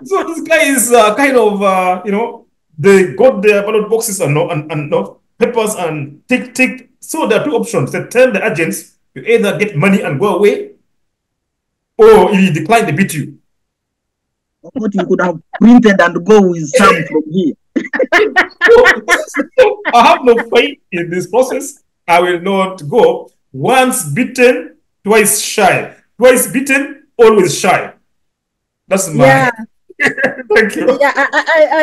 So this guy is kind of, they got their ballot boxes and papers and tick. So there are 2 options. They tell the agents, you either get money and go away, or if you decline, they beat you. What you could have printed and go with some from here. I have no faith in this process. I will not go. Once beaten, twice shy. Twice beaten, always shy. That's my. Yeah. Thank you. Yeah,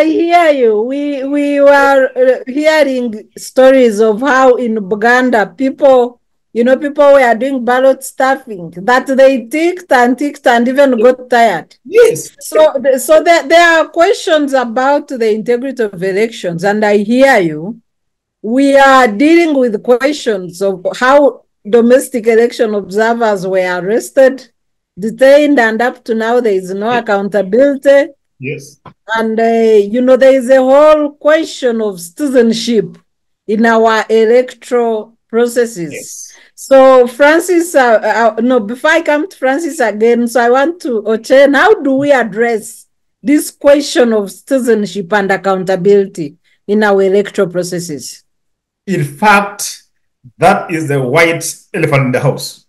I hear you. We were hearing stories of how in Uganda people were doing ballot stuffing, that they ticked and even got tired. Yes. So there are questions about the integrity of elections, and I hear you. We are dealing with questions of how domestic election observers were arrested, detained, and up to now there is no accountability. Yes. And, there is a whole question of citizenship in our electoral processes. Yes. So Francis, before I come to Francis again, so I want to, Ochen, how do we address this question of citizenship and accountability in our electoral processes? In fact, that is the white elephant in the house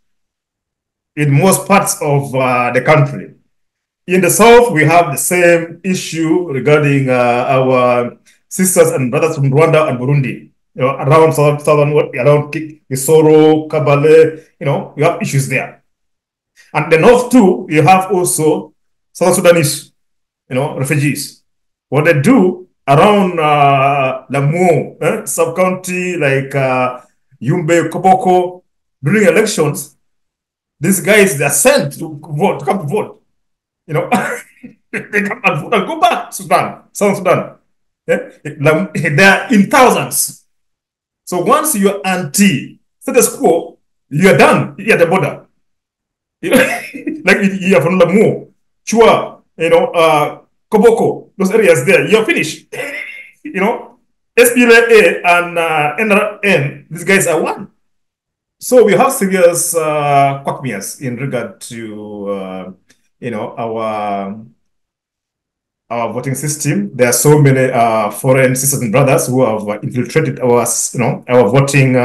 in most parts of the country. In the South, we have the same issue regarding our sisters and brothers from Rwanda and Burundi. Around southern, around Kisoro, Kabale, we have issues there. And the North too, you have also South Sudanese, refugees. What they do around Lamu, sub-county like Yumbe, Koboko, during elections, these guys, they are sent to come to vote. They come and vote and go back to Sudan, South Sudan. They are in thousands. So once you're anti-status quo, you're done. You're at the border. Like you're from Lamu, Chua, Koboko, those areas there, you're finished. SPLA and NRM, these guys are one. So we have serious quagmires in regard to, our voting system. There are so many foreign sisters and brothers who have infiltrated our voting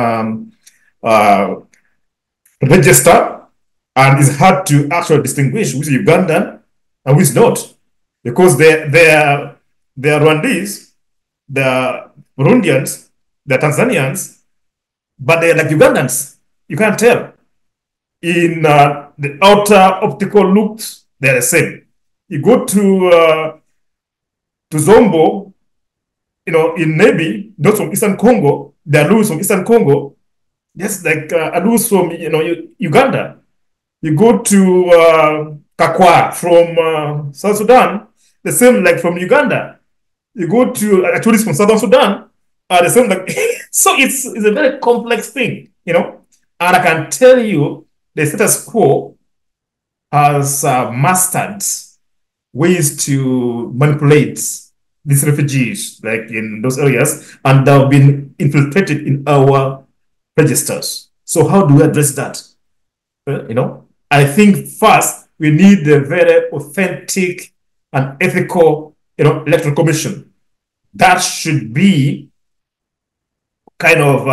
register, and it's hard to actually distinguish which is Ugandan and which is not, because they're Rwandese, they're Burundians, they're Tanzanians, but they're like Ugandans. You can't tell. In the outer optical looks, they're the same. You go to Zombo, in Nebi, those from Eastern Congo, the Alus from Eastern Congo, just like Alus from Uganda. You go to Kakwa from South Sudan, the same like from Uganda. You go to tourists from Southern Sudan, the same like. So it's a very complex thing, and I can tell you the status quo has mastered ways to manipulate these refugees, like in those areas, and they've been infiltrated in our registers. So how do we address that? I think first we need a very authentic and ethical, electoral commission that should be kind of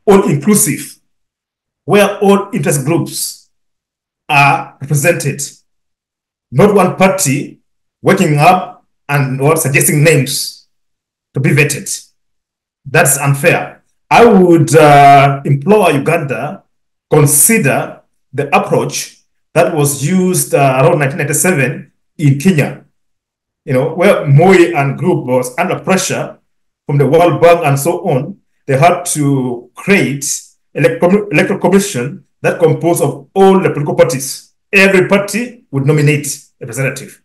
all-inclusive, where all interest groups are represented, not one party waking up and suggesting names to be vetted. That's unfair. I would implore Uganda consider the approach that was used around 1997 in Kenya, where Moi and group was under pressure from the World Bank and so on. They had to create electoral commission that composed of all the political parties. Every party would nominate a representative.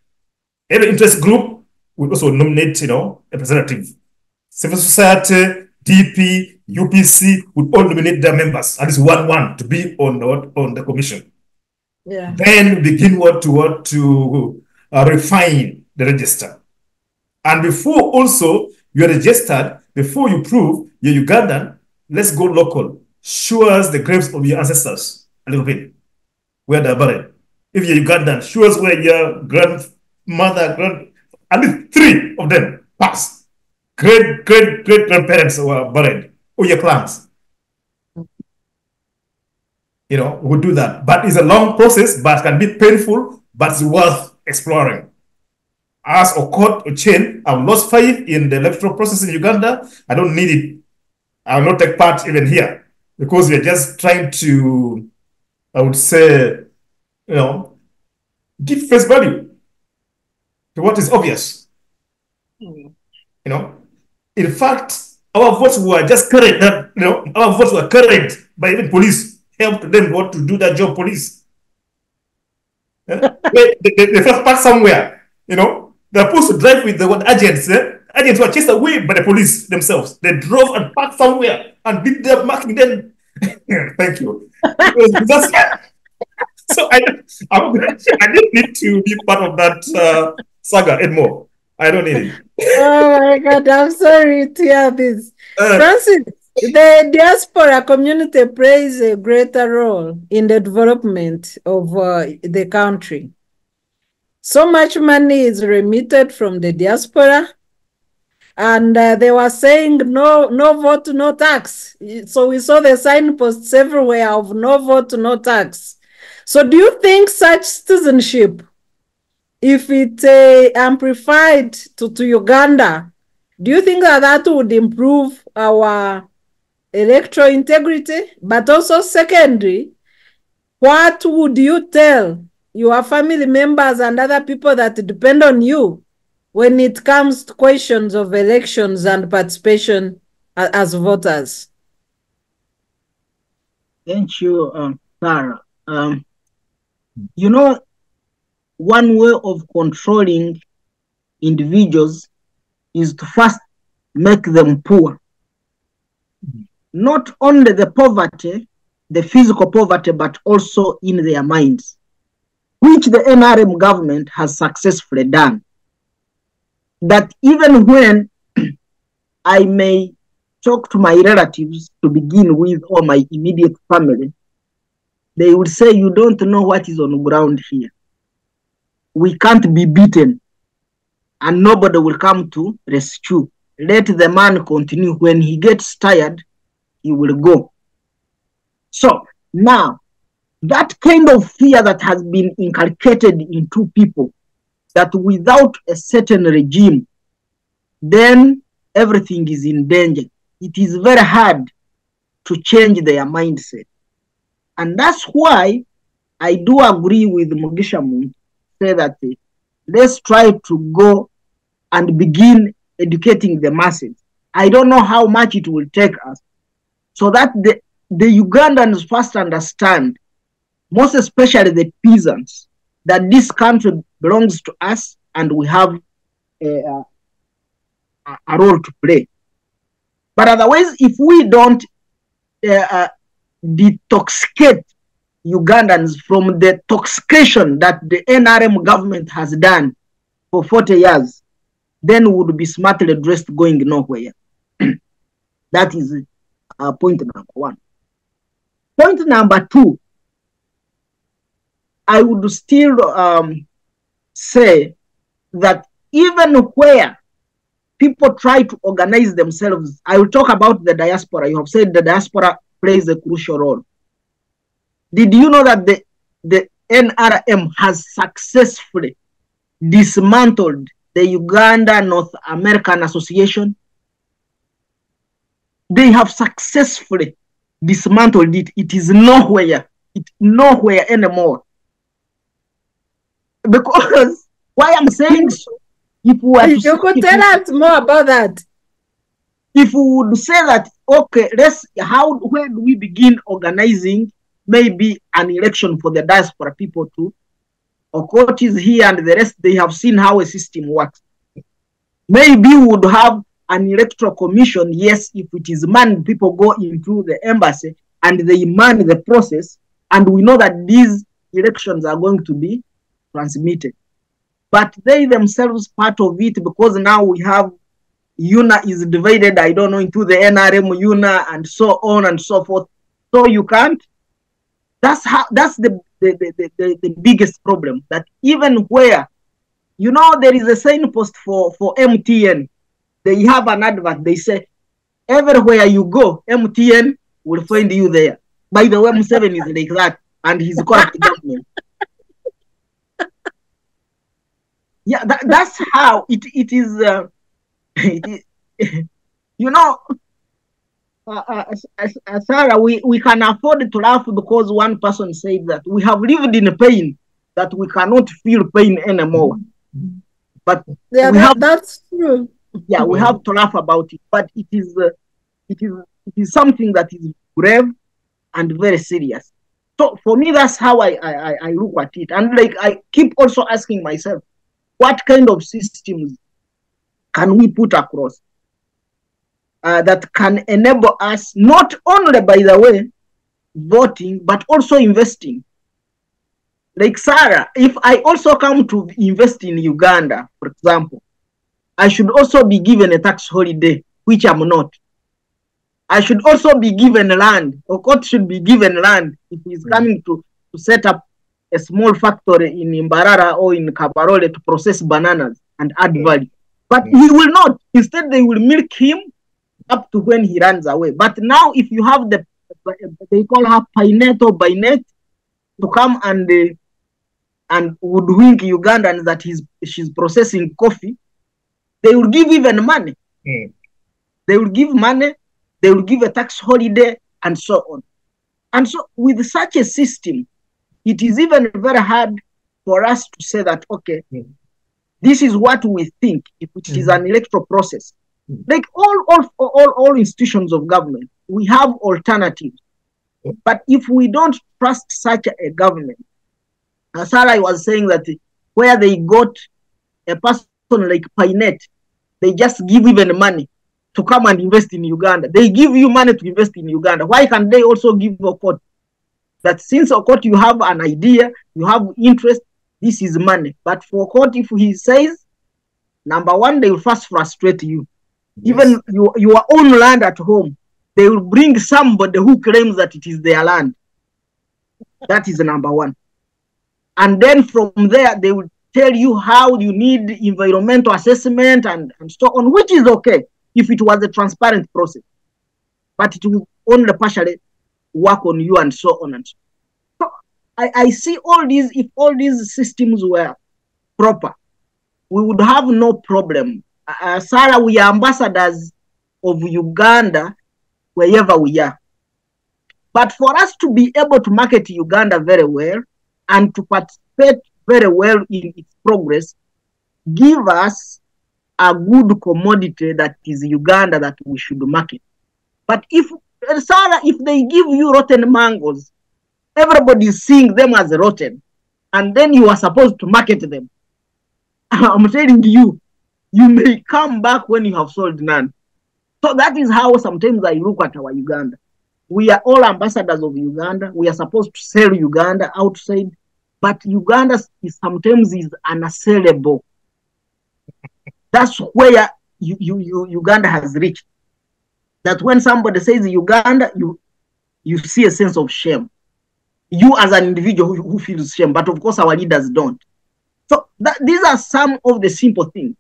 Every interest group would also nominate, a representative. Civil society, DP, UPC would all nominate their members, at least one to be on the commission. Yeah. Then begin to refine the register. And before also you're registered, before you prove you're Ugandan, let's go local. Show us the graves of your ancestors a little bit, where they're buried. If you're Ugandan, show us where your grandmother, at least 3 of them passed. Great grandparents were buried, or your clans. We'll do that. But it's a long process, but can be painful, but it's worth exploring. As Okot Ochen, I've lost faith in the electoral process in Uganda. I don't need it. I will not take part even here, because we're just trying to, I would say, give face value to what is obvious. In fact, our votes were just carried. Our votes were carried by even police. Helped them to do that job. Police. They first parked somewhere. They're supposed to drive with the agents. Agents were chased away by the police themselves. They drove and parked somewhere and did their marking. Then, thank you. So I didn't need to be part of that saga anymore. I don't need it. Oh my God, I'm sorry to hear this. Francis, the diaspora community plays a greater role in the development of the country. So much money is remitted from the diaspora, and they were saying no vote, no tax. So we saw the signposts everywhere of no vote, no tax. So do you think such citizenship, if it amplified to Uganda, do you think that would improve our electoral integrity? But also, secondly, what would you tell your family members and other people that depend on you when it comes to questions of elections and participation as voters? Thank you, Sarah. One way of controlling individuals is to first make them poor. Not only the poverty, the physical poverty, but also in their minds, which the NRM government has successfully done. That even when I may talk to my relatives to begin with, or my immediate family, they would say, you don't know what is on the ground here. We can't be beaten, and nobody will come to rescue. Let the man continue. When he gets tired, he will go. So now, that kind of fear that has been inculcated into people, that without a certain regime, then everything is in danger. It is very hard to change their mindset. And that's why I do agree with Mugisha, say that let's try to go and begin educating the masses. I don't know how much it will take us, so that the Ugandans first understand, most especially the peasants, that this country belongs to us and we have a role to play. But otherwise, if we don't detoxicate Ugandans from the toxication that the NRM government has done for 40 years, then would be smartly dressed going nowhere. That is point number one. Point number two, I would still say that even where people try to organize themselves, I will talk about the diaspora. You have said the diaspora plays a crucial role. Did you know that the NRM has successfully dismantled the Uganda North American Association? They have successfully dismantled it. It is nowhere. It's nowhere anymore. Because why I'm saying so, if we were you could tell us more about that. If we would say that, okay, where do we begin organizing maybe an election for the diaspora people too? Okot is here and the rest, they have seen how a system works. Maybe we would have an electoral commission. Yes, if it is manned, people go into the embassy and they man the process, and we know that these elections are going to be transmitted. But they themselves part of it, because now we have UNA is divided, I don't know, into the NRM, UNA, and so on and so forth. So you can't. That's the biggest problem. That even where, you know, there is a signpost for MTN. They have an advert. They say, everywhere you go, MTN will find you there. By the way, M7 is like that, and he's corrupt government. Yeah, that's how it is. You know, Sarah, we can afford to laugh because one person said that we have lived in pain, that we cannot feel pain anymore. But yeah, that's true. Yeah, we have to laugh about it. But it is something that is grave and very serious. So for me, that's how I look at it. And like I keep also asking myself, what kind of systems can we put across that can enable us not only, by the way, voting, but also investing? Like Sarah, if I also come to invest in Uganda, for example, I should also be given a tax holiday, which I'm not. I should also be given land. Okot should be given land if he's coming to set up a small factory in Imbarara or in Kabarole to process bananas and add value. But he will not. Instead, they will milk him up to when he runs away. But now, if you have they call her Painet or Binet to come and woodwink Ugandans that she's processing coffee, they will give even money. They will give money, they will give a tax holiday, and so on. And so with such a system, it is even very hard for us to say that, okay, this is what we think, if it is an electoral process. Like all institutions of government, we have alternatives. But if we don't trust such a government, as Sarah was saying that where they got a person like Painet, they just give even money to come and invest in Uganda. They give you money to invest in Uganda. Why can't they also give Okot? That since Okot, you have an idea, you have interest, this is money. But for Okot, if he says, number one, they will first frustrate you. Yes. Even your own land at home, they will bring somebody who claims that it is their land. That is number one. And then from there, they will tell you how you need environmental assessment and so on, which is okay if it was a transparent process. But it will only partially work on you and so on and so on. So I see all these, if all these systems were proper, we would have no problem. Sarah, we are ambassadors of Uganda wherever we are. But for us to be able to market Uganda very well and to participate very well in its progress, give us a good commodity that is Uganda that we should market. But if, Sarah, if they give you rotten mangoes, everybody is seeing them as rotten, and then you are supposed to market them. I'm telling you, you may come back when you have sold none. So that is how sometimes I look at our Uganda. We are all ambassadors of Uganda. We are supposed to sell Uganda outside, but Uganda sometimes is unassailable. That's where Uganda has reached. That when somebody says Uganda, you see a sense of shame. You as an individual who feels shame, but of course our leaders don't. So these are some of the simple things.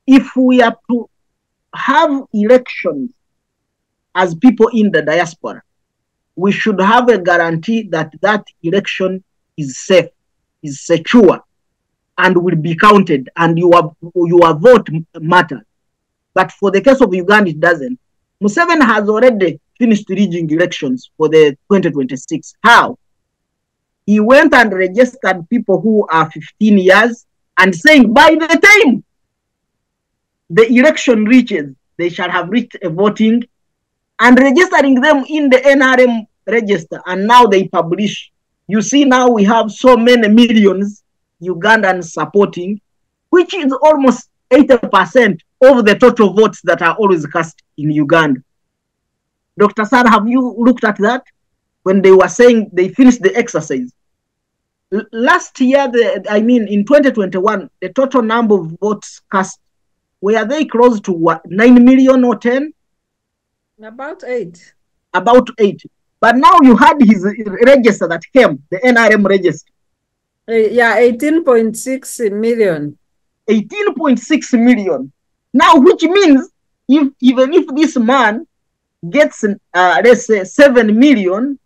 If we are to have elections as people in the diaspora, we should have a guarantee that that election is safe, is secure, and will be counted, and your vote matters. But for the case of Uganda, it doesn't. Museveni has already finished rigging elections for the 2026. How? He went and registered people who are 15 years and saying by the time the election reaches, they shall have reached a voting, and registering them in the NRM register. And now they publish. You see, now we have so many millions Ugandans supporting, which is almost 80% of the total votes that are always cast in Uganda. Dr. Sarah, have you looked at that? When they were saying they finished the exercise. Last year, in 2021, the total number of votes cast, were they close to what, 9 million or 10? About 8. About 8. But now you had his register that came, the NRM register. Yeah, 18.6 million. 18.6 million. Now, which means even if this man gets, let's say, 7 million,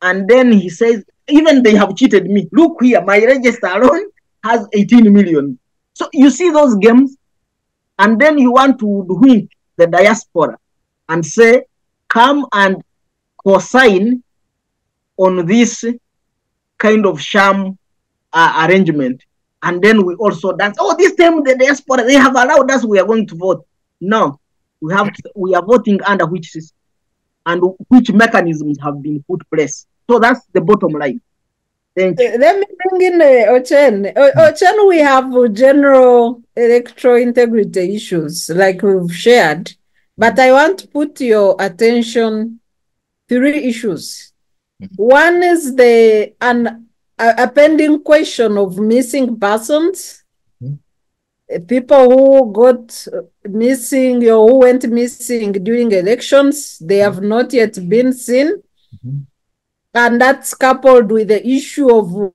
and then he says, even they have cheated me. Look here, my register alone has 18 million. So you see those games, and then you want to win the diaspora and say, come and co-sign on this kind of sham arrangement. And then we also dance. Oh, this time the diaspora, they have allowed us, we are going to vote. No, we are voting under which system and which mechanisms have been put in place. So that's the bottom line. Thank you. Let me bring in Ochen. Ochen, we have general electoral integrity issues like we've shared, but I want to put your attention 3 issues. One is a pending question of missing persons. People who got missing or who went missing during elections, they have not yet been seen. And that's coupled with the issue of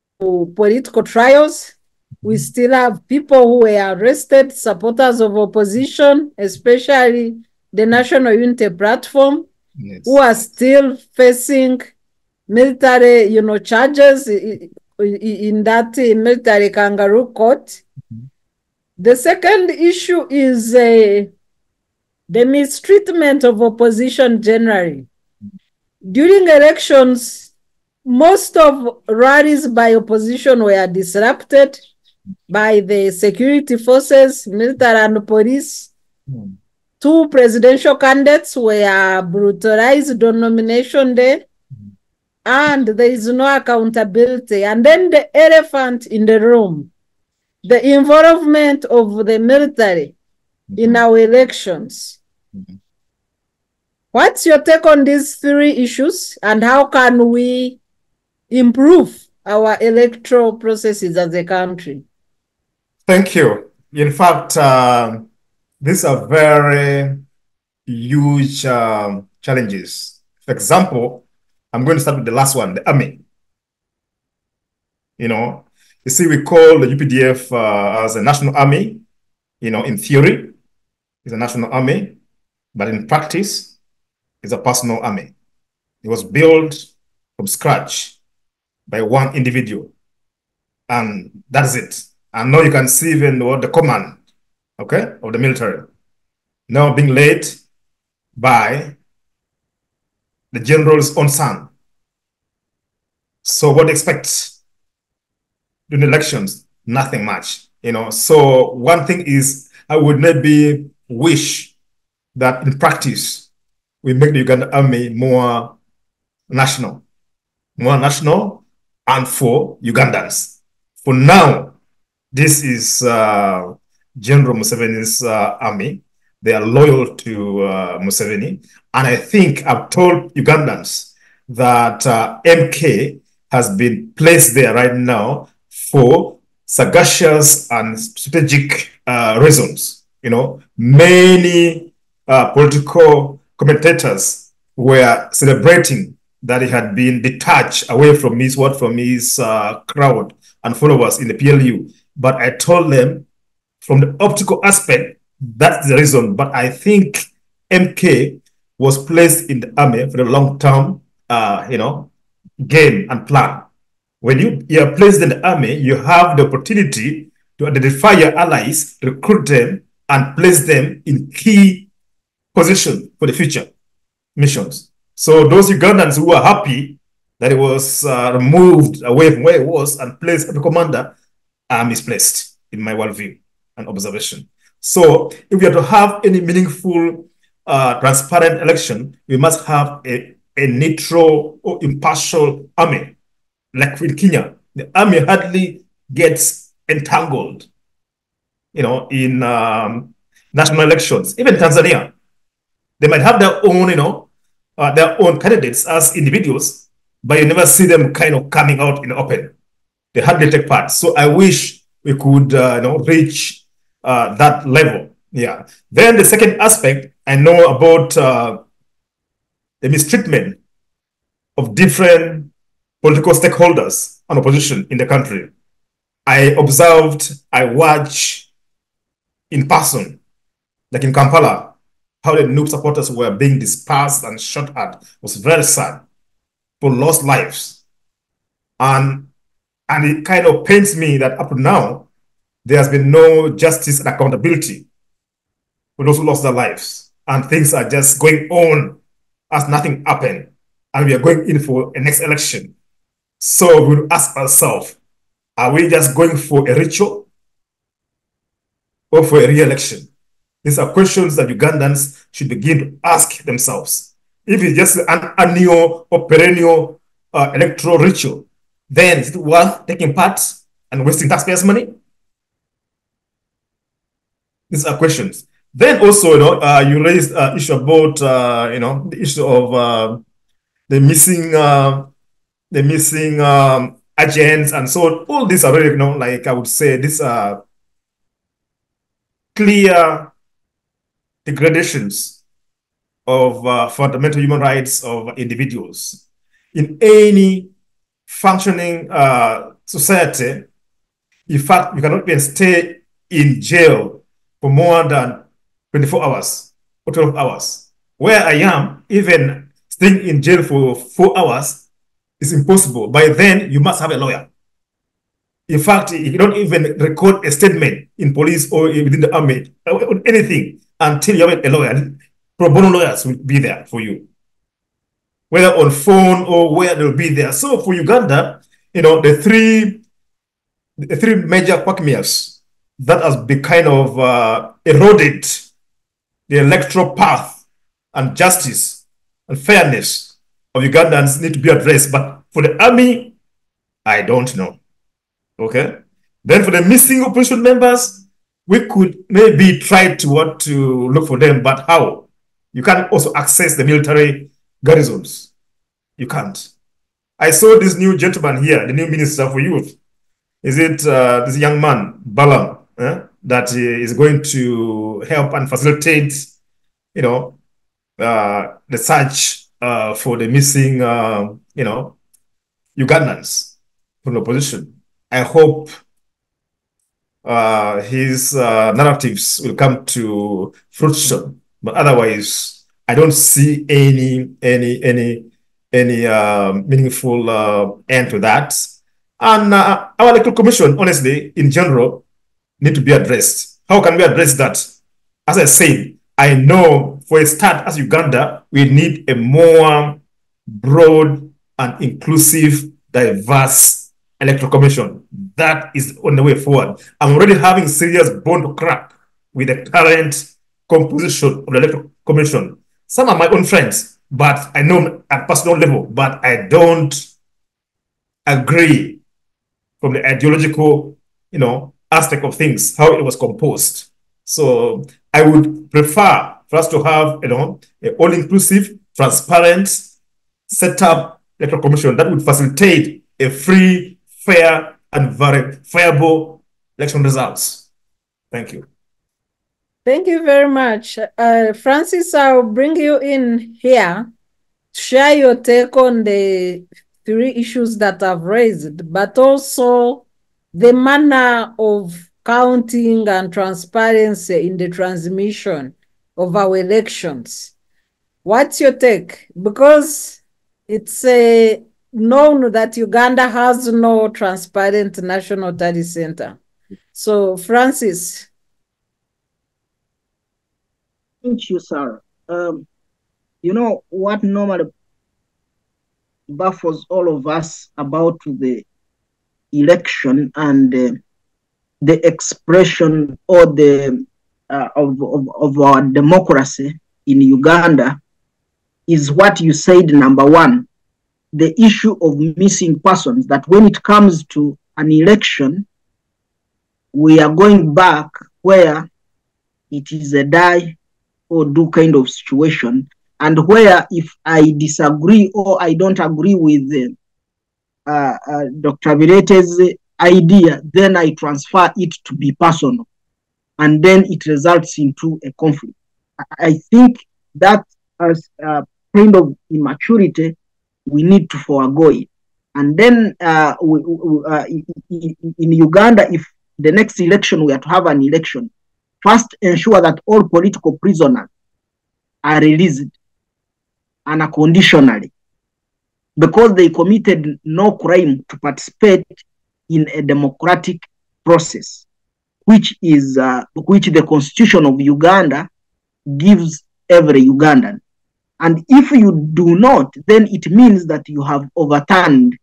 political trials. We still have people who were arrested, supporters of opposition, especially the National Unity Platform, who are still facing military, charges in that military kangaroo court. The second issue is the mistreatment of opposition generally. During elections, most of rallies by opposition were disrupted by the security forces, military and police. 2 presidential candidates were brutalized on nomination day, and there is no accountability. And then the elephant in the room, the involvement of the military in our elections. What's your take on these 3 issues, and how can we improve our electoral processes as a country? Thank you. In fact, these are very huge challenges. For example, I'm going to start with the last one, the army. You see, we call the UPDF as a national army. In theory, it's a national army, but in practice, it's a personal army. It was built from scratch by one individual, and that's it. And now you can see even the command, of the military, now being led by the general's own son. So what do you expect during elections? Nothing much, So one thing is, I would maybe wish that in practice, we make the Ugandan army more national and for Ugandans. For now, this is General Museveni's army, They are loyal to Museveni. And I think I've told Ugandans that MK has been placed there right now for sagacious and strategic reasons. You know, many political commentators were celebrating that he had been detached away from his crowd and followers in the PLU. But I told them, from the optical aspect, that's the reason. But I think MK was placed in the army for a long-term, game and plan. When you are placed in the army, you have the opportunity to identify your allies, recruit them, and place them in key position for the future missions. So those Ugandans who are happy that it was removed away from where it was and placed as a commander are misplaced in my worldview and observation. So if we are to have any meaningful, transparent election, we must have a neutral or impartial army. Like in Kenya, the army hardly gets entangled, in national elections. Even Tanzania, they might have their own candidates as individuals, but you never see them kind of coming out in the open. They hardly take part. So I wish we could, reach that level. Yeah. Then the second aspect, I know about the mistreatment of different political stakeholders and opposition in the country. I watched in person, like in Kampala, how the NUP supporters were being dispersed and shot at. It was very sad for lost lives. And it kind of pains me that up to now, there has been no justice and accountability for those who lost their lives. And things are just going on as nothing happened. And we are going in for a next election. So we'll ask ourselves, are we just going for a ritual or for a re-election? These are questions that Ugandans should begin to ask themselves. If it's just an annual or perennial electoral ritual, then is it worth taking part and wasting taxpayers' money? These are questions. Then also, you raised issue about, the issue of the missing agents and so on. All these are really, like I would say, these are clear degradations of fundamental human rights of individuals. In any functioning society, in fact, you cannot even stay in jail for more than 24 hours or 12 hours. Where I am, even staying in jail for 4 hours is impossible. By then, you must have a lawyer. In fact, you don't even record a statement in police or within the army or anything until you have a lawyer. Pro bono lawyers will be there for you, whether on phone or where they'll be there. So for Uganda, the three major quagmires that has been kind of eroded the electoral path and justice and fairness of Ugandans need to be addressed. But for the army, I don't know. Okay. Then for the missing opposition members, we could maybe try to look for them, but how? You can't also access the military garrisons. You can't. I saw this new gentleman here, the new minister for youth. Is it this young man, Balam, that is going to help and facilitate, the search for the missing, Ugandans from the opposition. I hope his narratives will come to fruition, but otherwise, I don't see any meaningful end to that. And our electoral commission, honestly, in general, need to be addressed. How can we address that? As I said, I know for a start, as Uganda, we need a more broad and inclusive, diverse electoral commission. That is on the way forward. I'm already having serious bone to crack with the current composition of the electoral commission. Some are my own friends, but I know at personal level, but I don't agree from the ideological, aspect of things, how it was composed. So I would prefer for us to have, you know, an all-inclusive, transparent, set-up electoral commission that would facilitate a free, fair, and verifiable election results. Thank you. Thank you very much. Francis, I'll bring you in here to share your take on the three issues that I've raised, but also the manner of counting and transparency in the transmission of our elections. What's your take? Because it's known that Uganda has no transparent national tally center. So, Francis. Thank you, sir. You know what normally baffles all of us about the election and the expression or the of our democracy in Uganda is what you said, number one, the issue of missing persons, that when it comes to an election, we are going back where it is a die or do kind of situation, and where if I disagree or I don't agree with Dr. Bireete's idea, then I transfer it to be personal, and then it results into a conflict. I think that as a kind of immaturity, we need to forego it. And then in Uganda, if the next election we are to have an election, first ensure that all political prisoners are released unconditionally because they committed no crime to participate in a democratic process, which the Constitution of Uganda gives every Ugandan. And if you do not, then it means that you have overturned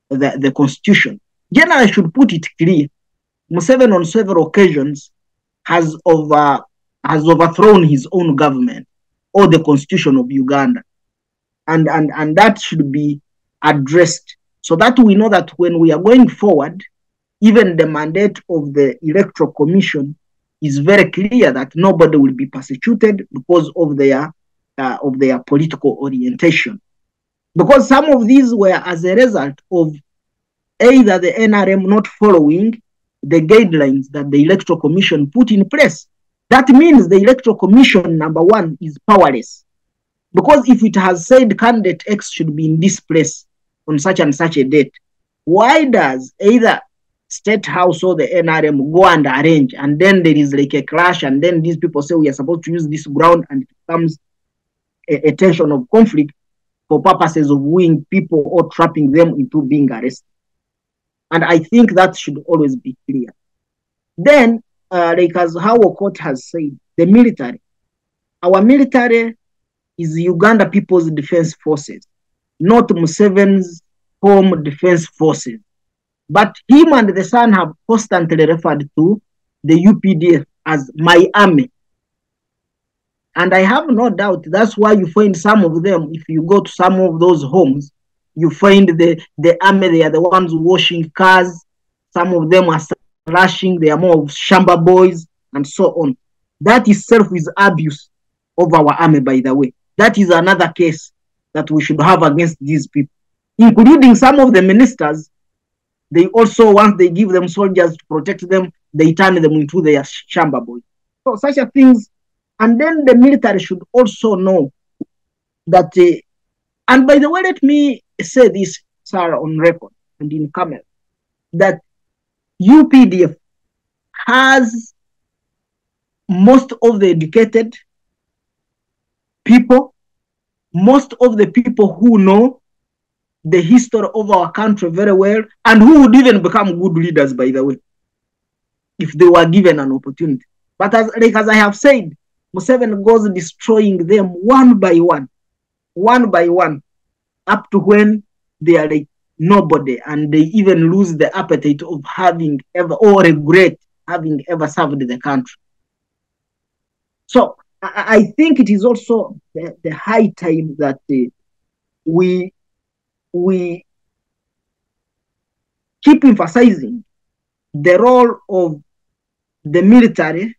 the Constitution. Generally, I should put it clear, Museveni on several occasions has overthrown his own government or the Constitution of Uganda. And that should be addressed so that we know that when we are going forward, even the mandate of the Electoral Commission is very clear that nobody will be persecuted because of their political orientation. Because some of these were as a result of either the NRM not following the guidelines that the Electoral Commission put in place. That means the Electoral Commission, number one, is powerless. Because if it has said candidate X should be in this place on such and such a date, why does either State House or the NRM go and arrange, and then there is like a clash, and then these people say we are supposed to use this ground, and it becomes a tension of conflict for purposes of wooing people or trapping them into being arrested? And I think that should always be clear. Then, like as how Okot has said, the military. Our military is Uganda People's Defense Forces, not Museveni's Home Defense Forces. But him and the son have constantly referred to the UPDF as my army. And I have no doubt that's why you find some of them, if you go to some of those homes, you find the army, they are the ones washing cars. Some of them are slashing, they are more of shamba boys and so on. That itself is abuse of our army, by the way. That is another case that we should have against these people, including some of the ministers. They also, once they give them soldiers to protect them, they turn them into their shamba boys. So such a things. And then the military should also know that, and by the way, let me say this, sir, on record and in camera, that UPDF has most of the educated people, most of the people who know the history of our country very well, and who would even become good leaders, by the way, if they were given an opportunity. But as I have said, Museveni goes destroying them one by one, up to when they are like nobody, and they even lose the appetite of having ever, or regret having ever served the country. So I think it is also the high time that we keep emphasizing the role of the military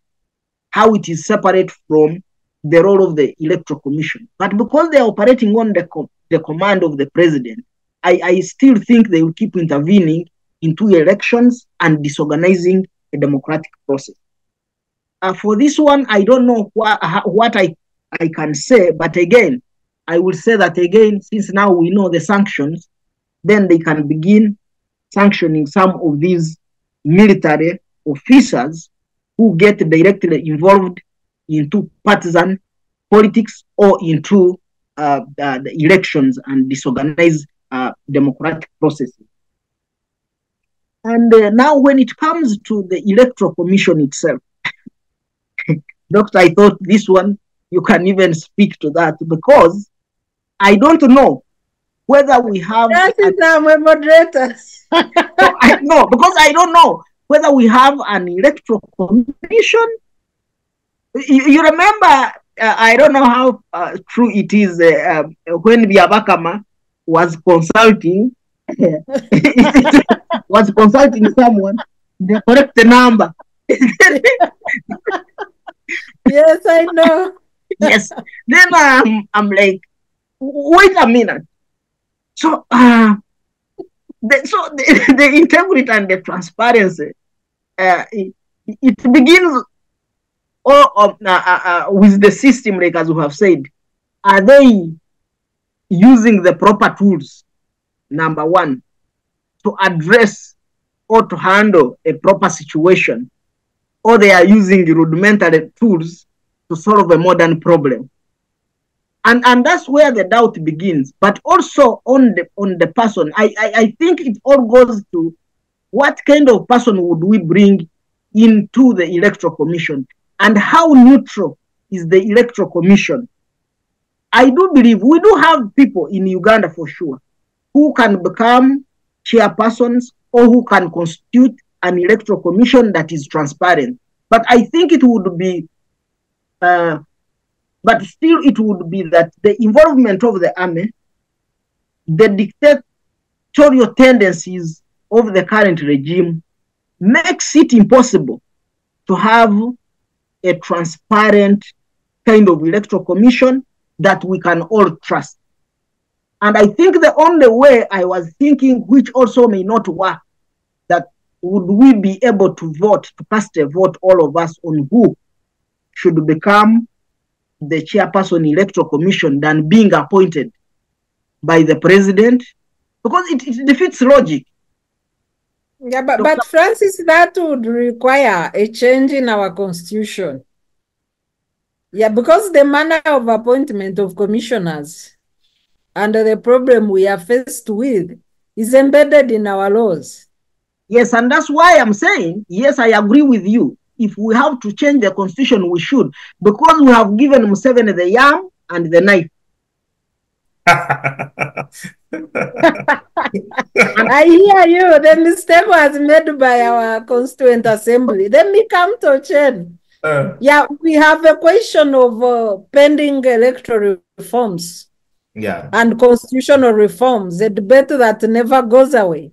how it is separate from the role of the Electoral Commission. But because they are operating on the command of the president, I still think they will keep intervening into elections and disorganizing the democratic process. For this one, I don't know what I can say, but again, I will say that again, since now we know the sanctions, then they can begin sanctioning some of these military officers who get directly involved into partisan politics or into the elections and disorganize democratic processes. And now when it comes to the Electoral Commission itself, Doctor, I thought this one, you can even speak to that, because I don't know whether we have... That is our moderator. No, because I don't know whether we have an Electoral Commission. You remember, I don't know how true it is, when Biabakama was consulting, was consulting someone, the correct number. Yes, I know. Yes. Then I'm like, wait a minute. So, the integrity and the transparency, it begins with the system, like as we have said. Are they using the proper tools, number one, to address or to handle a proper situation, or they are using rudimentary tools to solve a modern problem? And that's where the doubt begins. But also on the person, I think it all goes to what kind of person would we bring into the Electoral Commission, and how neutral is the Electoral Commission. I do believe we do have people in Uganda for sure who can become chairpersons or who can constitute an Electoral Commission that is transparent. But I think it would be but still it would be that the involvement of the army, the dictatorial tendencies of the current regime makes it impossible to have a transparent kind of Electoral Commission that we can all trust. And I think the only way I was thinking, which also may not work, that would we be able to vote, to cast a vote, all of us, on who should become the chairperson Electoral Commission than being appointed by the president, because it defeats logic. Yeah, but Francis, that would require a change in our constitution. Yeah, because the manner of appointment of commissioners and the problem we are faced with is embedded in our laws. Yes, and that's why I'm saying, yes, I agree with you. If we have to change the constitution, we should, because we have given Museveni the yam and the knife. I hear you. The mistake was made by our Constituent Assembly. Then we come to Ochen. Yeah, we have a question of pending electoral reforms, and constitutional reforms, a debate that never goes away.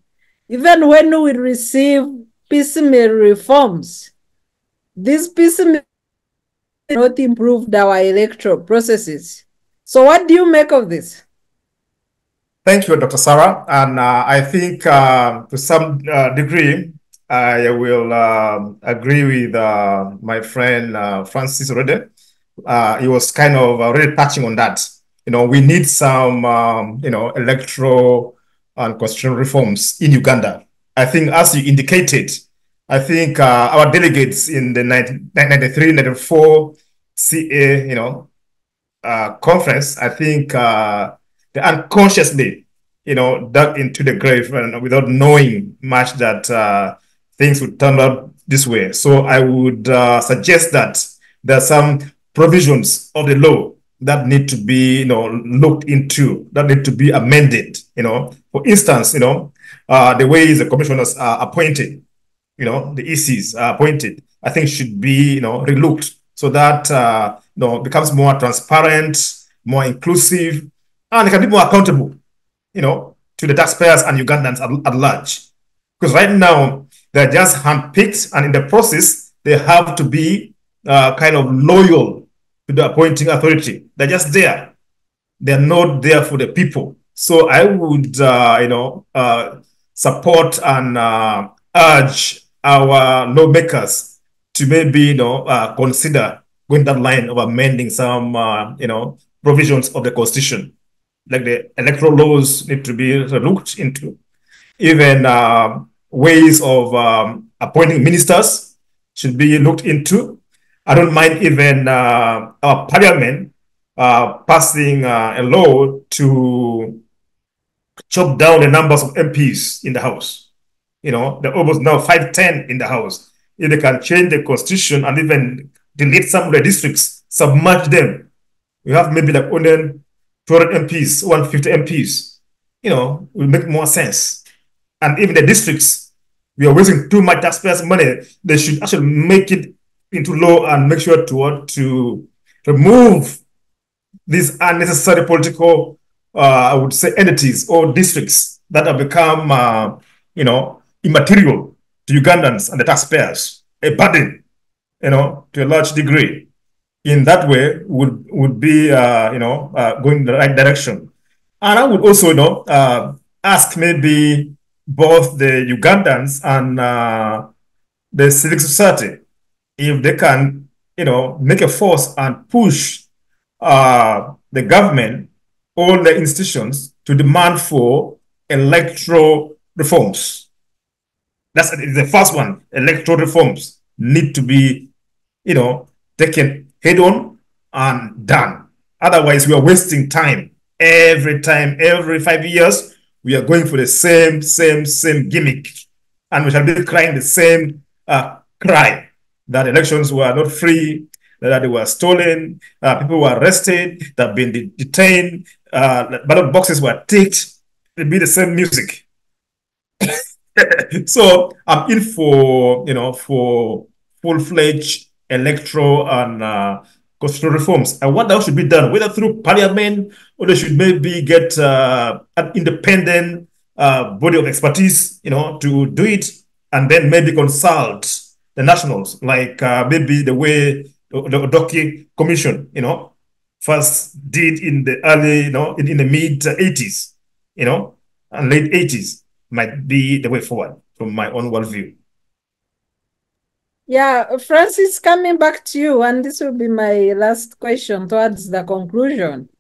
Even when we receive piecemeal reforms, these piecemeal not improved our electoral processes. So what do you make of this? Thank you, Dr. Sarah. And I think to some degree, I will agree with my friend Francis already. He was kind of really touching on that. We need some, electoral and constitutional reforms in Uganda. I think, as you indicated, I think our delegates in the 1993-94 CA, conference, I think they unconsciously, dug into the grave and without knowing much that things would turn out this way. So I would suggest that there are some provisions of the law that need to be, looked into, that need to be amended. For instance, the way the commissioners are appointed, the ECs are appointed, I think should be, relooked so that becomes more transparent, more inclusive, and it can be more accountable, to the taxpayers and Ugandans at large. Because right now they're just handpicked, and in the process they have to be kind of loyal to the appointing authority. They're just there. They're not there for the people. So I would, support and urge our lawmakers to maybe, consider going that line of amending some, provisions of the Constitution. Like the electoral laws need to be looked into. Even ways of appointing ministers should be looked into. I don't mind even our parliament passing a law to chop down the numbers of MPs in the House. They're almost now 510 in the House. If they can change the Constitution and even delete some of the districts, submerge them, we have maybe like only 200 MPs, 150 MPs, will make more sense. And even the districts, we are wasting too much taxpayers' money. They should actually make it into law and make sure to remove these unnecessary political, I would say, entities or districts that have become, immaterial to Ugandans and the taxpayers, a burden, to a large degree. In that way, would be, going in the right direction. And I would also, ask maybe both the Ugandans and the civic society if they can, make a force and push the government, all the institutions, to demand for electoral reforms. That's the first one. Electoral reforms need to be, taken head on and done. Otherwise, we are wasting time. Every 5 years, we are going for the same gimmick. And we shall be crying the same cry that elections were not free, that they were stolen, people were arrested, that have been detained, ballot boxes were ticked. It'll be the same music. So I'm in for, for full-fledged electoral and constitutional reforms. And what that should be done, whether through parliament or they should maybe get an independent body of expertise, to do it, and then maybe consult the nationals, like maybe the way the Odoki Commission, first did in the early, in the mid 80s, and late 80s might be the way forward from my own worldview. Yeah, Francis, coming back to you, and this will be my last question towards the conclusion.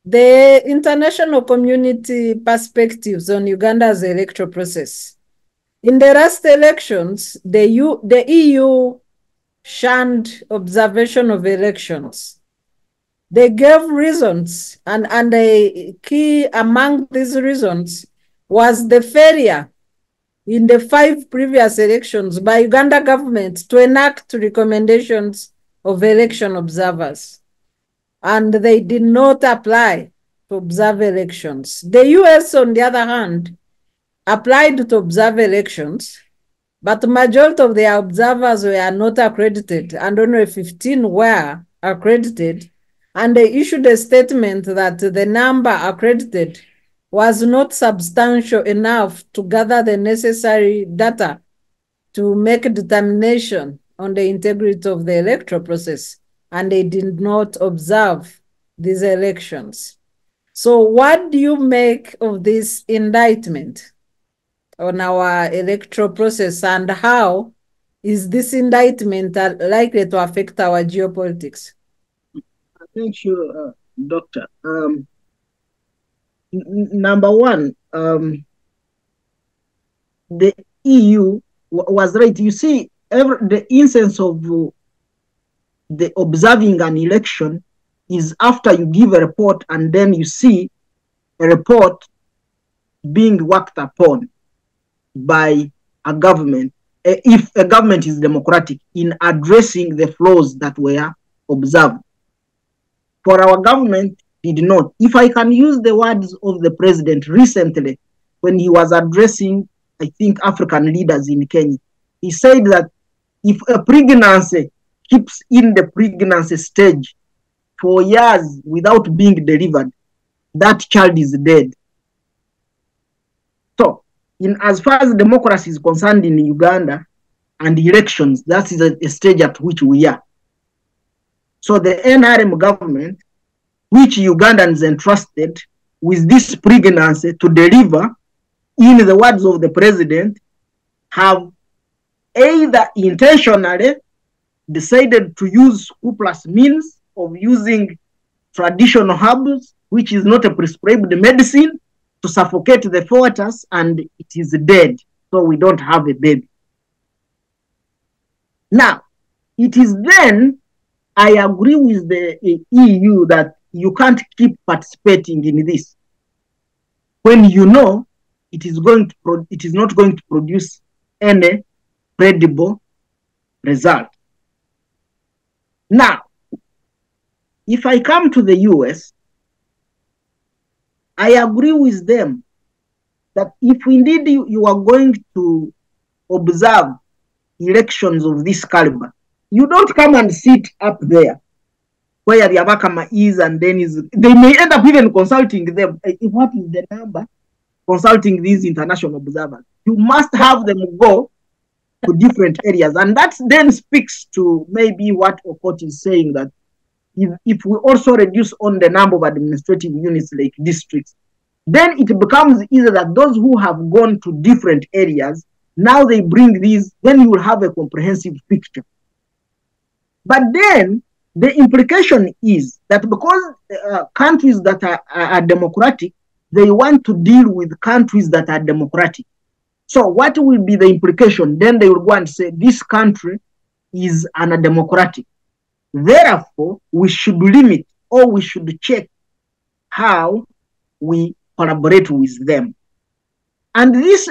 The international community perspectives on Uganda's electoral process. In the last elections, the EU shunned observation of elections. They gave reasons, and a key among these reasons was the failure in the 5 previous elections by Uganda government to enact recommendations of election observers. And they did not apply to observe elections. The US, on the other hand, applied to observe elections, but the majority of their observers were not accredited, and only 15 were accredited. And they issued a statement that the number accredited was not substantial enough to gather the necessary data to make a determination on the integrity of the electoral process, and they did not observe these elections. So what do you make of this indictment on our electoral process, and how is this indictment likely to affect our geopolitics? Thank you, Doctor. Number one, the EU was right. You see, the instance of the observing an election is after you give a report and then you see a report being worked upon by a government, if a government is democratic, in addressing the flaws that were observed. For our government, did not. If I can use the words of the president recently, when he was addressing, I think, African leaders in Kenya, he said that if a pregnancy keeps in the pregnancy stage for years without being delivered, that child is dead. So, as far as democracy is concerned in Uganda and elections, that is a stage at which we are. So the NRM government, which Ugandans entrusted with this pregnancy to deliver, in the words of the president, have either intentionally decided to use coup plus means of using traditional herbs, which is not a prescribed medicine, to suffocate the fetus, and it is dead. So we don't have a baby. Now, it is then I agree with the EU that you can't keep participating in this when you know it is not going to produce any credible result. Now, if I come to the US, I agree with them that if indeed you are going to observe elections of this caliber, you don't come and sit up there where the Abakama is, and then they may end up even consulting them. What is the number? Consulting these international observers. You must have them go to different areas. And that then speaks to maybe what Okot is saying, that if we also reduce on the number of administrative units like districts, then it becomes easier that those who have gone to different areas, now they bring these, then you will have a comprehensive picture. But then the implication is that because countries that are democratic, they want to deal with countries that are democratic. So what will be the implication? Then they will go and say, this country is undemocratic. Therefore, we should limit, or we should check how we collaborate with them. And this,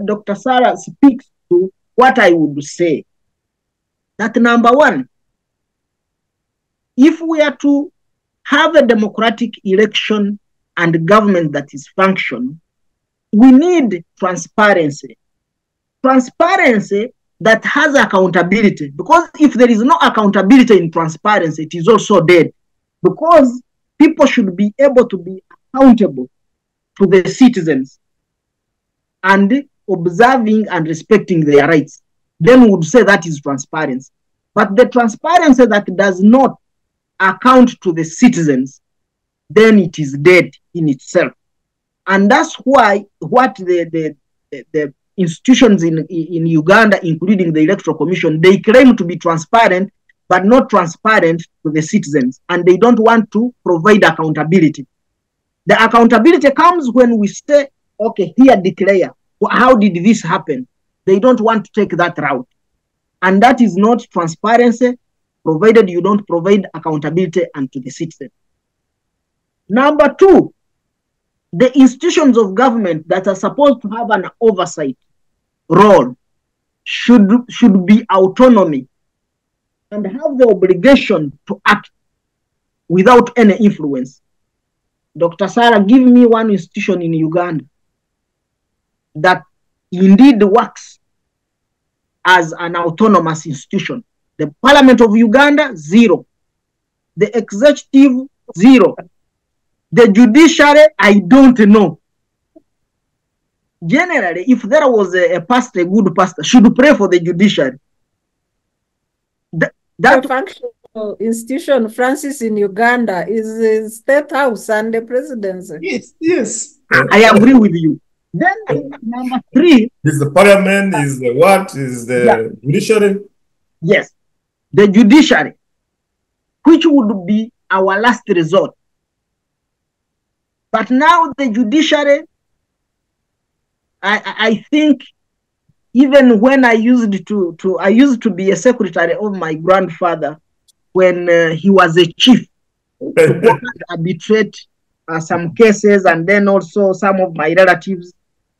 Dr. Sarah speaks to what I would say. That number one, if we are to have a democratic election and government that is functioning, we need transparency. Transparency that has accountability. Because if there is no accountability in transparency, it is also dead. Because people should be able to be accountable to the citizens and observing and respecting their rights. Then we would say that is transparency. But the transparency that does not account to the citizens, then it is dead in itself. And that's why what the institutions in Uganda, including the Electoral Commission, they claim to be transparent, but not transparent to the citizens. And they don't want to provide accountability. The accountability comes when we say, okay, here declare, how did this happen? They don't want to take that route. And that is not transparency, provided you don't provide accountability unto the citizen. Number two, the institutions of government that are supposed to have an oversight role should be autonomy and have the obligation to act without any influence. Dr. Sarah, give me one institution in Uganda that indeed works as an autonomous institution. The Parliament of Uganda, zero. The executive, zero. The judiciary, I don't know. Generally, if there was a pastor, a good pastor, should pray for the judiciary. That functional institution, Francis, in Uganda is the State House and the presidency. Yes, yes. I agree with you. Then number three is the parliament, is the what, is the judiciary? Yes, the judiciary, which would be our last resort. But now the judiciary, I think, even when I used to be a secretary of my grandfather when he was a chief, to arbitrate some cases, and then also some of my relatives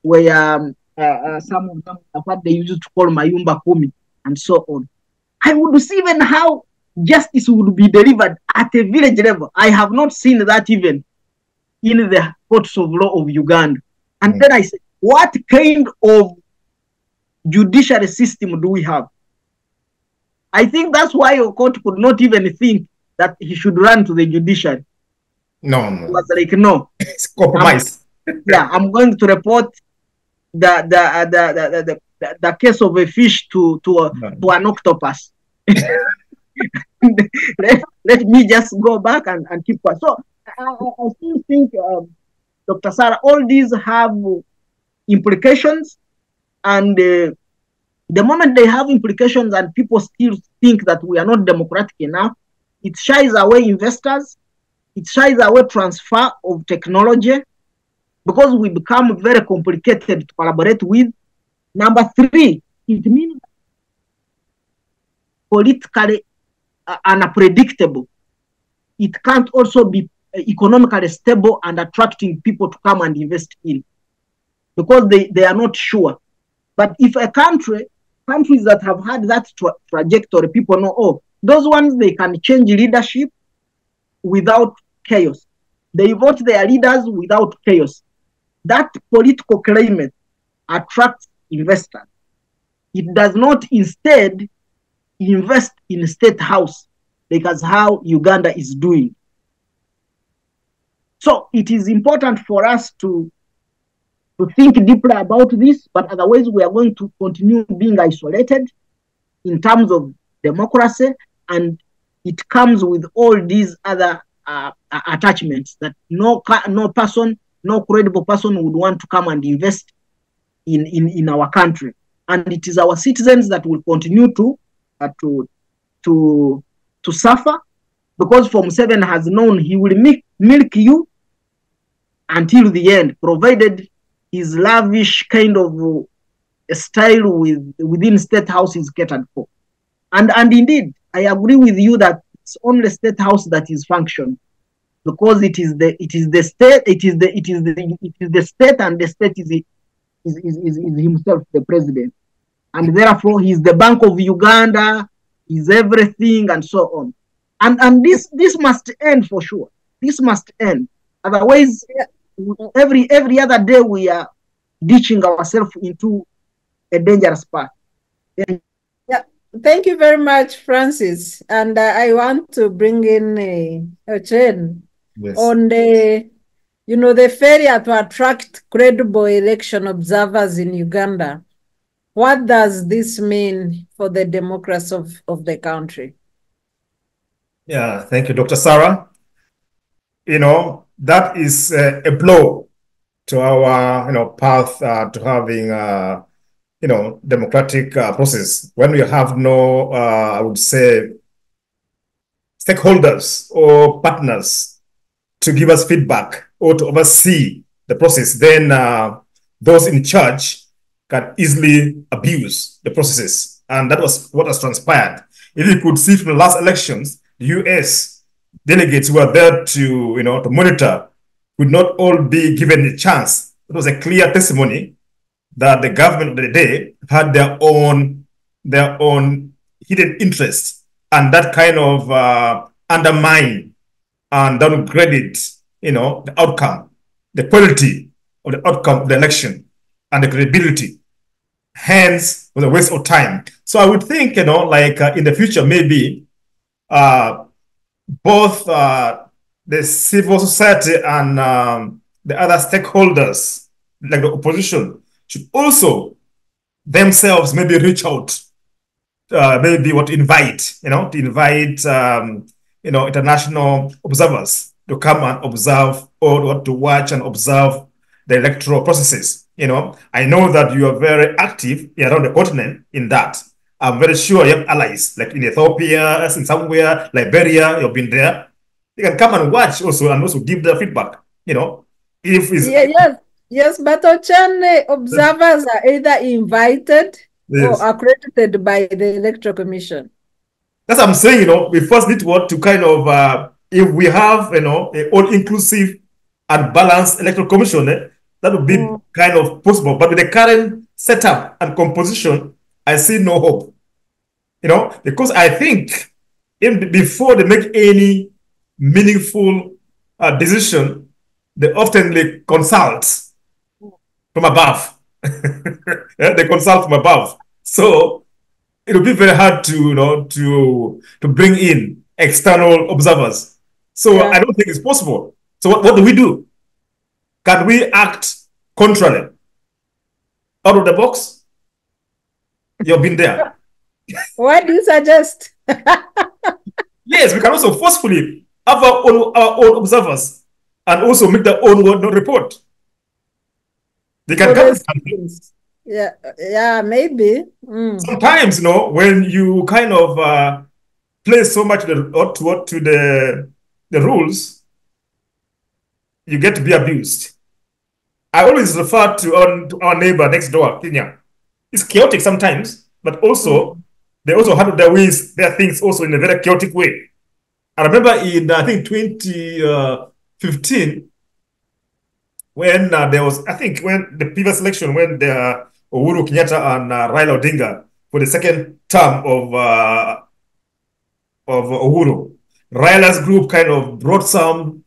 were some of them what they used to call Mayumba Kumi and so on. I would see even how justice would be delivered at a village level. I have not seen that even in the courts of law of Uganda. And then I said, what kind of judiciary system do we have? I think that's why Okot could not even think that he should run to the judiciary. No. He was like, no. It's compromise. I'm going to report the case of a fish to an octopus. let me just go back and keep quiet. So I still think, Dr. Sarah, all these have implications, and the moment they have implications and people still think that we are not democratic enough, it shies away investors, it shies away transfer of technology, because we become very complicated to collaborate with. Number three, it means politically unpredictable. It can't also be economically stable and attracting people to come and invest in, because they are not sure. But if a countries that have had that trajectory, people know, oh, those ones, they can change leadership without chaos. They vote their leaders without chaos. That political climate attracts investors. It does not instead invest in state house, because how Uganda is doing. So it is important for us to think deeply about this, but otherwise we are going to continue being isolated in terms of democracy, and it comes with all these other attachments that no person, no credible person would want to come and invest in our country. And it is our citizens that will continue to suffer, because Form 7 has known he will milk you until the end, provided his lavish kind of style within State House is catered for. And indeed, I agree with you that it's only State House that is functioning, because it is the state, it is the state, and the state is himself, the president, and therefore he's the Bank of Uganda, is everything, and so on. And this must end for sure. This must end. Otherwise, every other day we are ditching ourselves into a dangerous path. Yeah, thank you very much, Francis. And I want to bring in Ochen on the, the failure to attract credible election observers in Uganda. What does this mean for the democracy of the country? Yeah, thank you, Dr. Sarah. That is a blow to our, path to having, democratic process. When we have no, I would say, stakeholders or partners to give us feedback or to oversee the process, then those in charge can easily abuse the processes. And that was what has transpired. If you could see from the last elections, the US delegates who were there to, to monitor would not all be given a chance. It was a clear testimony that the government of the day had their own hidden interests, and that kind of undermine and downgraded, the outcome, the quality of the outcome of the election, and the credibility. Hence, it was a waste of time. So I would think, in the future, maybe both the civil society and the other stakeholders, like the opposition, should also themselves maybe reach out, maybe what invite, international observers to come and observe, or to watch and observe the electoral processes. I know that you are very active around the continent in that. I'm very sure you have allies, like in Ethiopia, in somewhere, Liberia, you've been there. You can come and watch also, and also give their feedback, if it's... Yes, but Ochen, observers are either invited or accredited by the Electoral Commission. That's what I'm saying, we first need to kind of, if we have, an all-inclusive and balanced Electoral Commission, that would be kind of possible. But with the current setup and composition, I see no hope. Because I think before they make any meaningful decision, they often consult from above. They consult from above. So it will be very hard to bring in external observers. So I don't think it's possible. So what do we do? Can we act contrarily? Out of the box? You've been there. What do you suggest? Yes, we can also forcefully have our own observers and also make their own report. They can come to the country. Yeah, maybe. Sometimes, when you kind of play so much to the rules, you get to be abused. I always refer to our neighbor next door, Kenya. It's chaotic sometimes, but also they also handle their things also in a very chaotic way. I remember in I think 2015 when there was when the previous election when the Uhuru Kenyatta and Raila Odinga for the second term of Uhuru, Raila's group kind of brought some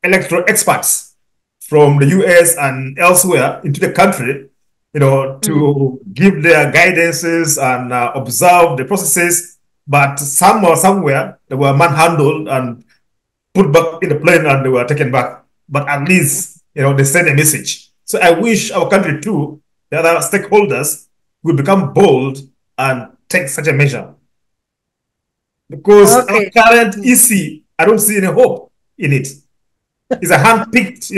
electoral experts from the US and elsewhere into the country, to give their guidances and observe the processes. But somewhere they were manhandled and put back in the plane and they were taken back. But at least, they send a message. So I wish our country too, the other stakeholders would become bold and take such a measure. Because our current EC, I don't see any hope in it. It's a hand-picked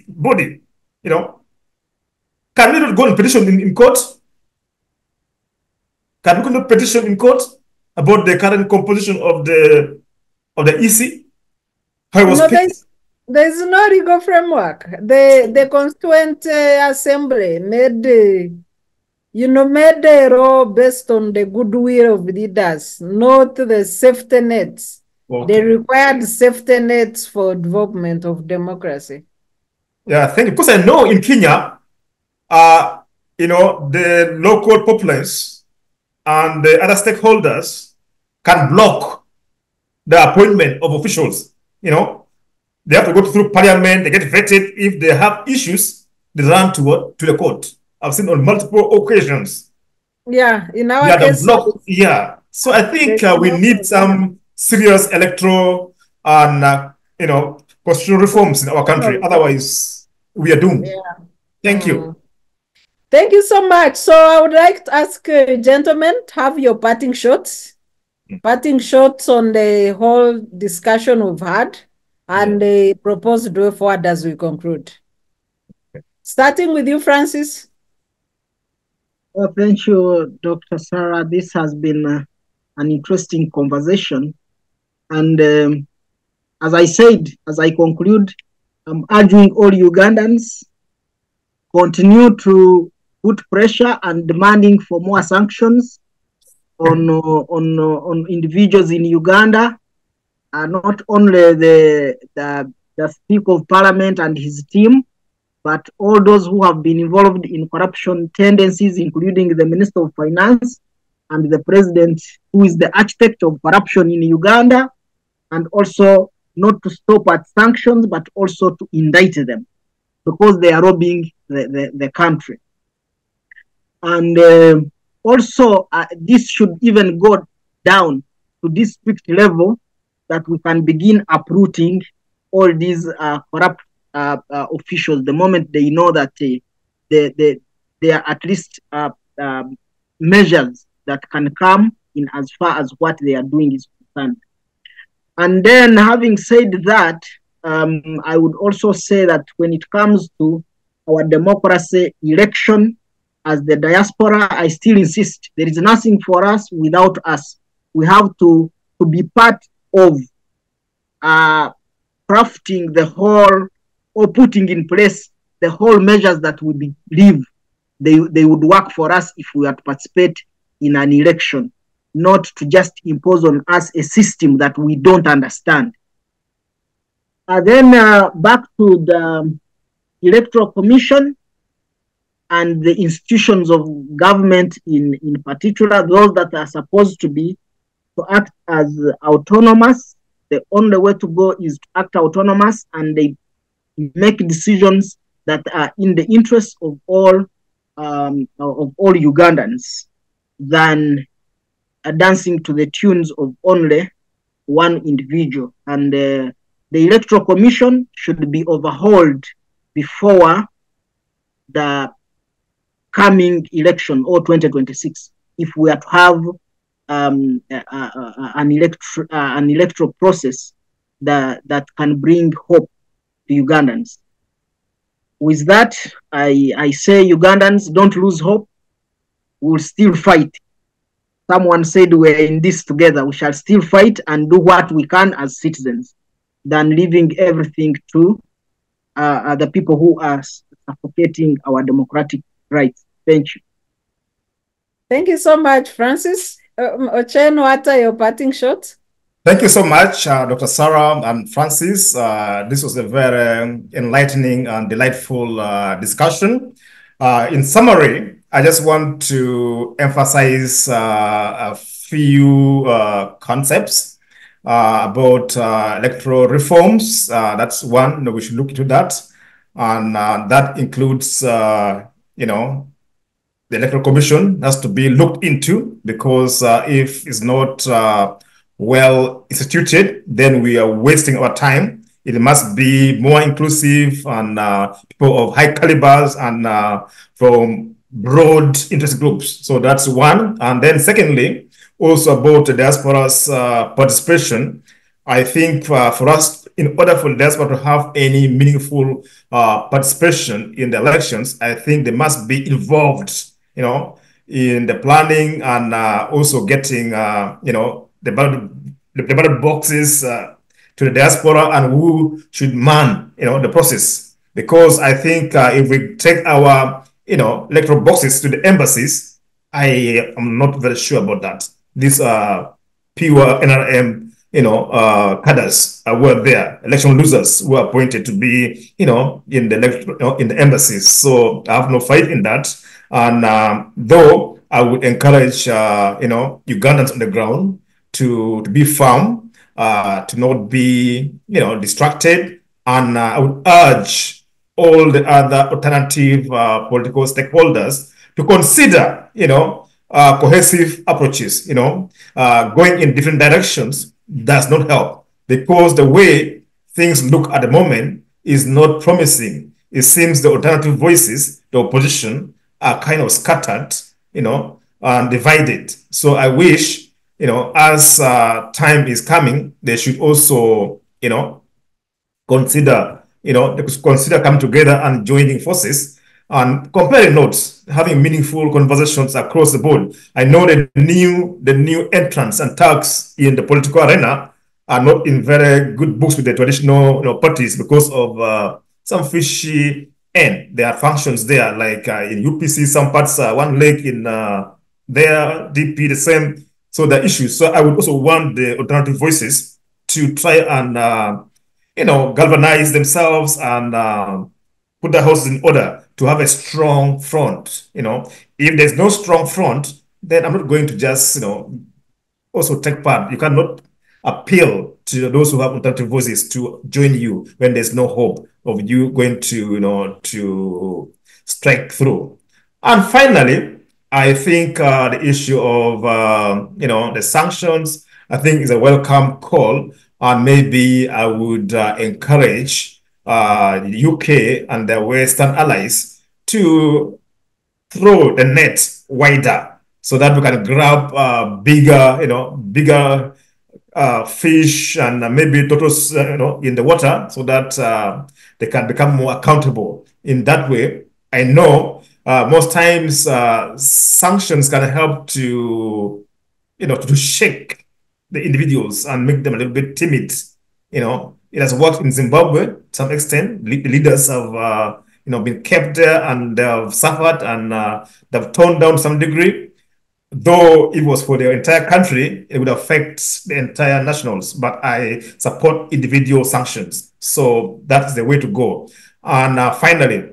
body, Can we not go and petition in court? Can we not petition in court about the current composition of the EC? How it was picked? There's no legal framework. The Constituent Assembly made a law based on the goodwill of leaders, not the safety nets. Okay. They required safety nets for development of democracy. Yeah, thank you. Because I know in Kenya, the local populace and the other stakeholders can block the appointment of officials. They have to go through parliament, they get vetted. If they have issues, they run to the court. I've seen on multiple occasions. Yeah, in our case. Yeah. So I think we need some serious electoral and, constitutional reforms in our country. Otherwise, we are doomed. Yeah. Thank you. Thank you so much. So I would like to ask gentlemen, have your parting shots. Parting shots on the whole discussion we've had and the proposed way forward as we conclude. Starting with you, Francis. Well, thank you, Dr. Sarah. This has been an interesting conversation. And as I said, as I conclude, I'm urging all Ugandans continue to put pressure and demanding for more sanctions on individuals in Uganda, not only the Speaker of Parliament and his team, but all those who have been involved in corruption tendencies, including the Minister of Finance and the President, who is the architect of corruption in Uganda, and also not to stop at sanctions, but also to indict them, because they are robbing the country. And also, this should even go down to district level, that we can begin uprooting all these corrupt officials the moment they know that there are at least measures that can come in as far as what they are doing is concerned. And then, having said that, I would also say that when it comes to our democracy election as the diaspora, I still insist there is nothing for us without us. We have to be part of crafting the whole, or putting in place the whole measures that we believe they would work for us if we are to participate in an election, not to just impose on us a system that we don't understand. Then back to the Electoral Commission and the institutions of government in particular, those that are supposed to act as autonomous. The only way to go is to act autonomous, and they make decisions that are in the interest of all Ugandans, than dancing to the tunes of only one individual. And the Electoral Commission should be overhauled before the coming election, or 2026, if we are to have an electoral process that can bring hope to Ugandans. With that, I say Ugandans, don't lose hope. We'll still fight. Someone said we're in this together. We shall still fight and do what we can as citizens, than leaving everything to the people who are suffocating our democratic rights. Thank you. Thank you so much, Francis. Ochen, what are your parting shots? Thank you so much, Dr. Sarah and Francis. This was a very enlightening and delightful discussion. In summary, I just want to emphasize a few concepts about electoral reforms. That's one, we should look into that. And that includes, the Electoral Commission has to be looked into, because if it's not well instituted, then we are wasting our time. It must be more inclusive and people of high calibers and from broad interest groups. So that's one. And then secondly, also about the diaspora's participation. I think for us, in order for the diaspora to have any meaningful participation in the elections, I think they must be involved, in the planning and also getting, the ballot boxes to the diaspora, and who should man, the process. Because I think if we take our, electoral boxes to the embassies, I am not very sure about that. These are pure NRM, cadres were there, election losers who are appointed to be, in the embassies. So I have no faith in that. And though I would encourage, Ugandans on the ground to be firm, to not be, distracted. And I would urge all the other alternative political stakeholders to consider, cohesive approaches, going in different directions does not help, because the way things look at the moment is not promising. It seems the alternative voices, the opposition, are kind of scattered, and divided. So I wish, as time is coming, they should also, consider, coming together and joining forces and comparing notes, having meaningful conversations across the board. I know the new entrants and thugs in the political arena are not in very good books with the traditional parties, because of some fishy end. There are functions there, like in UPC, some parts, one leg in their DP, the same. So the issues. So I would also want the alternative voices to try and, galvanize themselves and put the house in order to have a strong front. If there's no strong front, then I'm not going to just, also take part. You cannot appeal to those who have alternative voices to join you when there's no hope of you going to, to strike through. And finally, I think the issue of, the sanctions, I think is a welcome call. And maybe I would encourage the UK and their Western allies to throw the net wider, so that we can grab bigger fish and maybe turtles, in the water, so that they can become more accountable. In that way, I know most times sanctions can help to, to shake the individuals and make them a little bit timid. It has worked in Zimbabwe to some extent. The leaders have, been kept there and they've suffered and they've toned down to some degree. Though it was for the entire country, it would affect the entire nationals. But I support individual sanctions. So that's the way to go. And finally,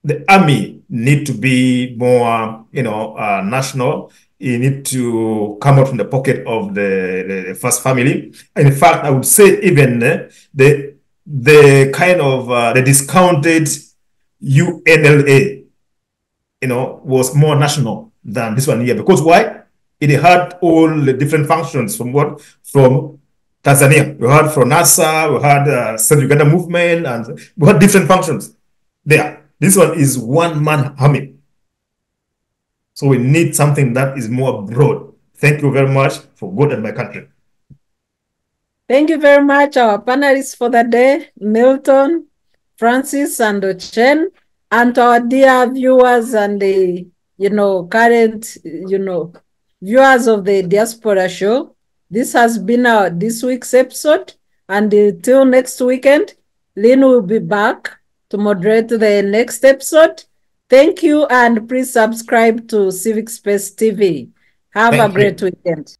the army need to be more, national. You need to come out from the pocket of the first family. In fact, I would say even the kind of the discounted UNLA, was more national than this one here. Because why? It had all the different functions from Tanzania. We had from NASA, we had South Uganda movement, and we had different functions there. This one is one-man army. So we need something that is more broad Thank you very much for good in my country. Thank you very much, our panelists for the day, Milton, Francis, and Ochen, and to our dear viewers and the, current, viewers of the Diaspora show. This has been this week's episode, and until next weekend, Lynn will be back to moderate the next episode. Thank you, and please subscribe to Civic Space TV. Have a great weekend.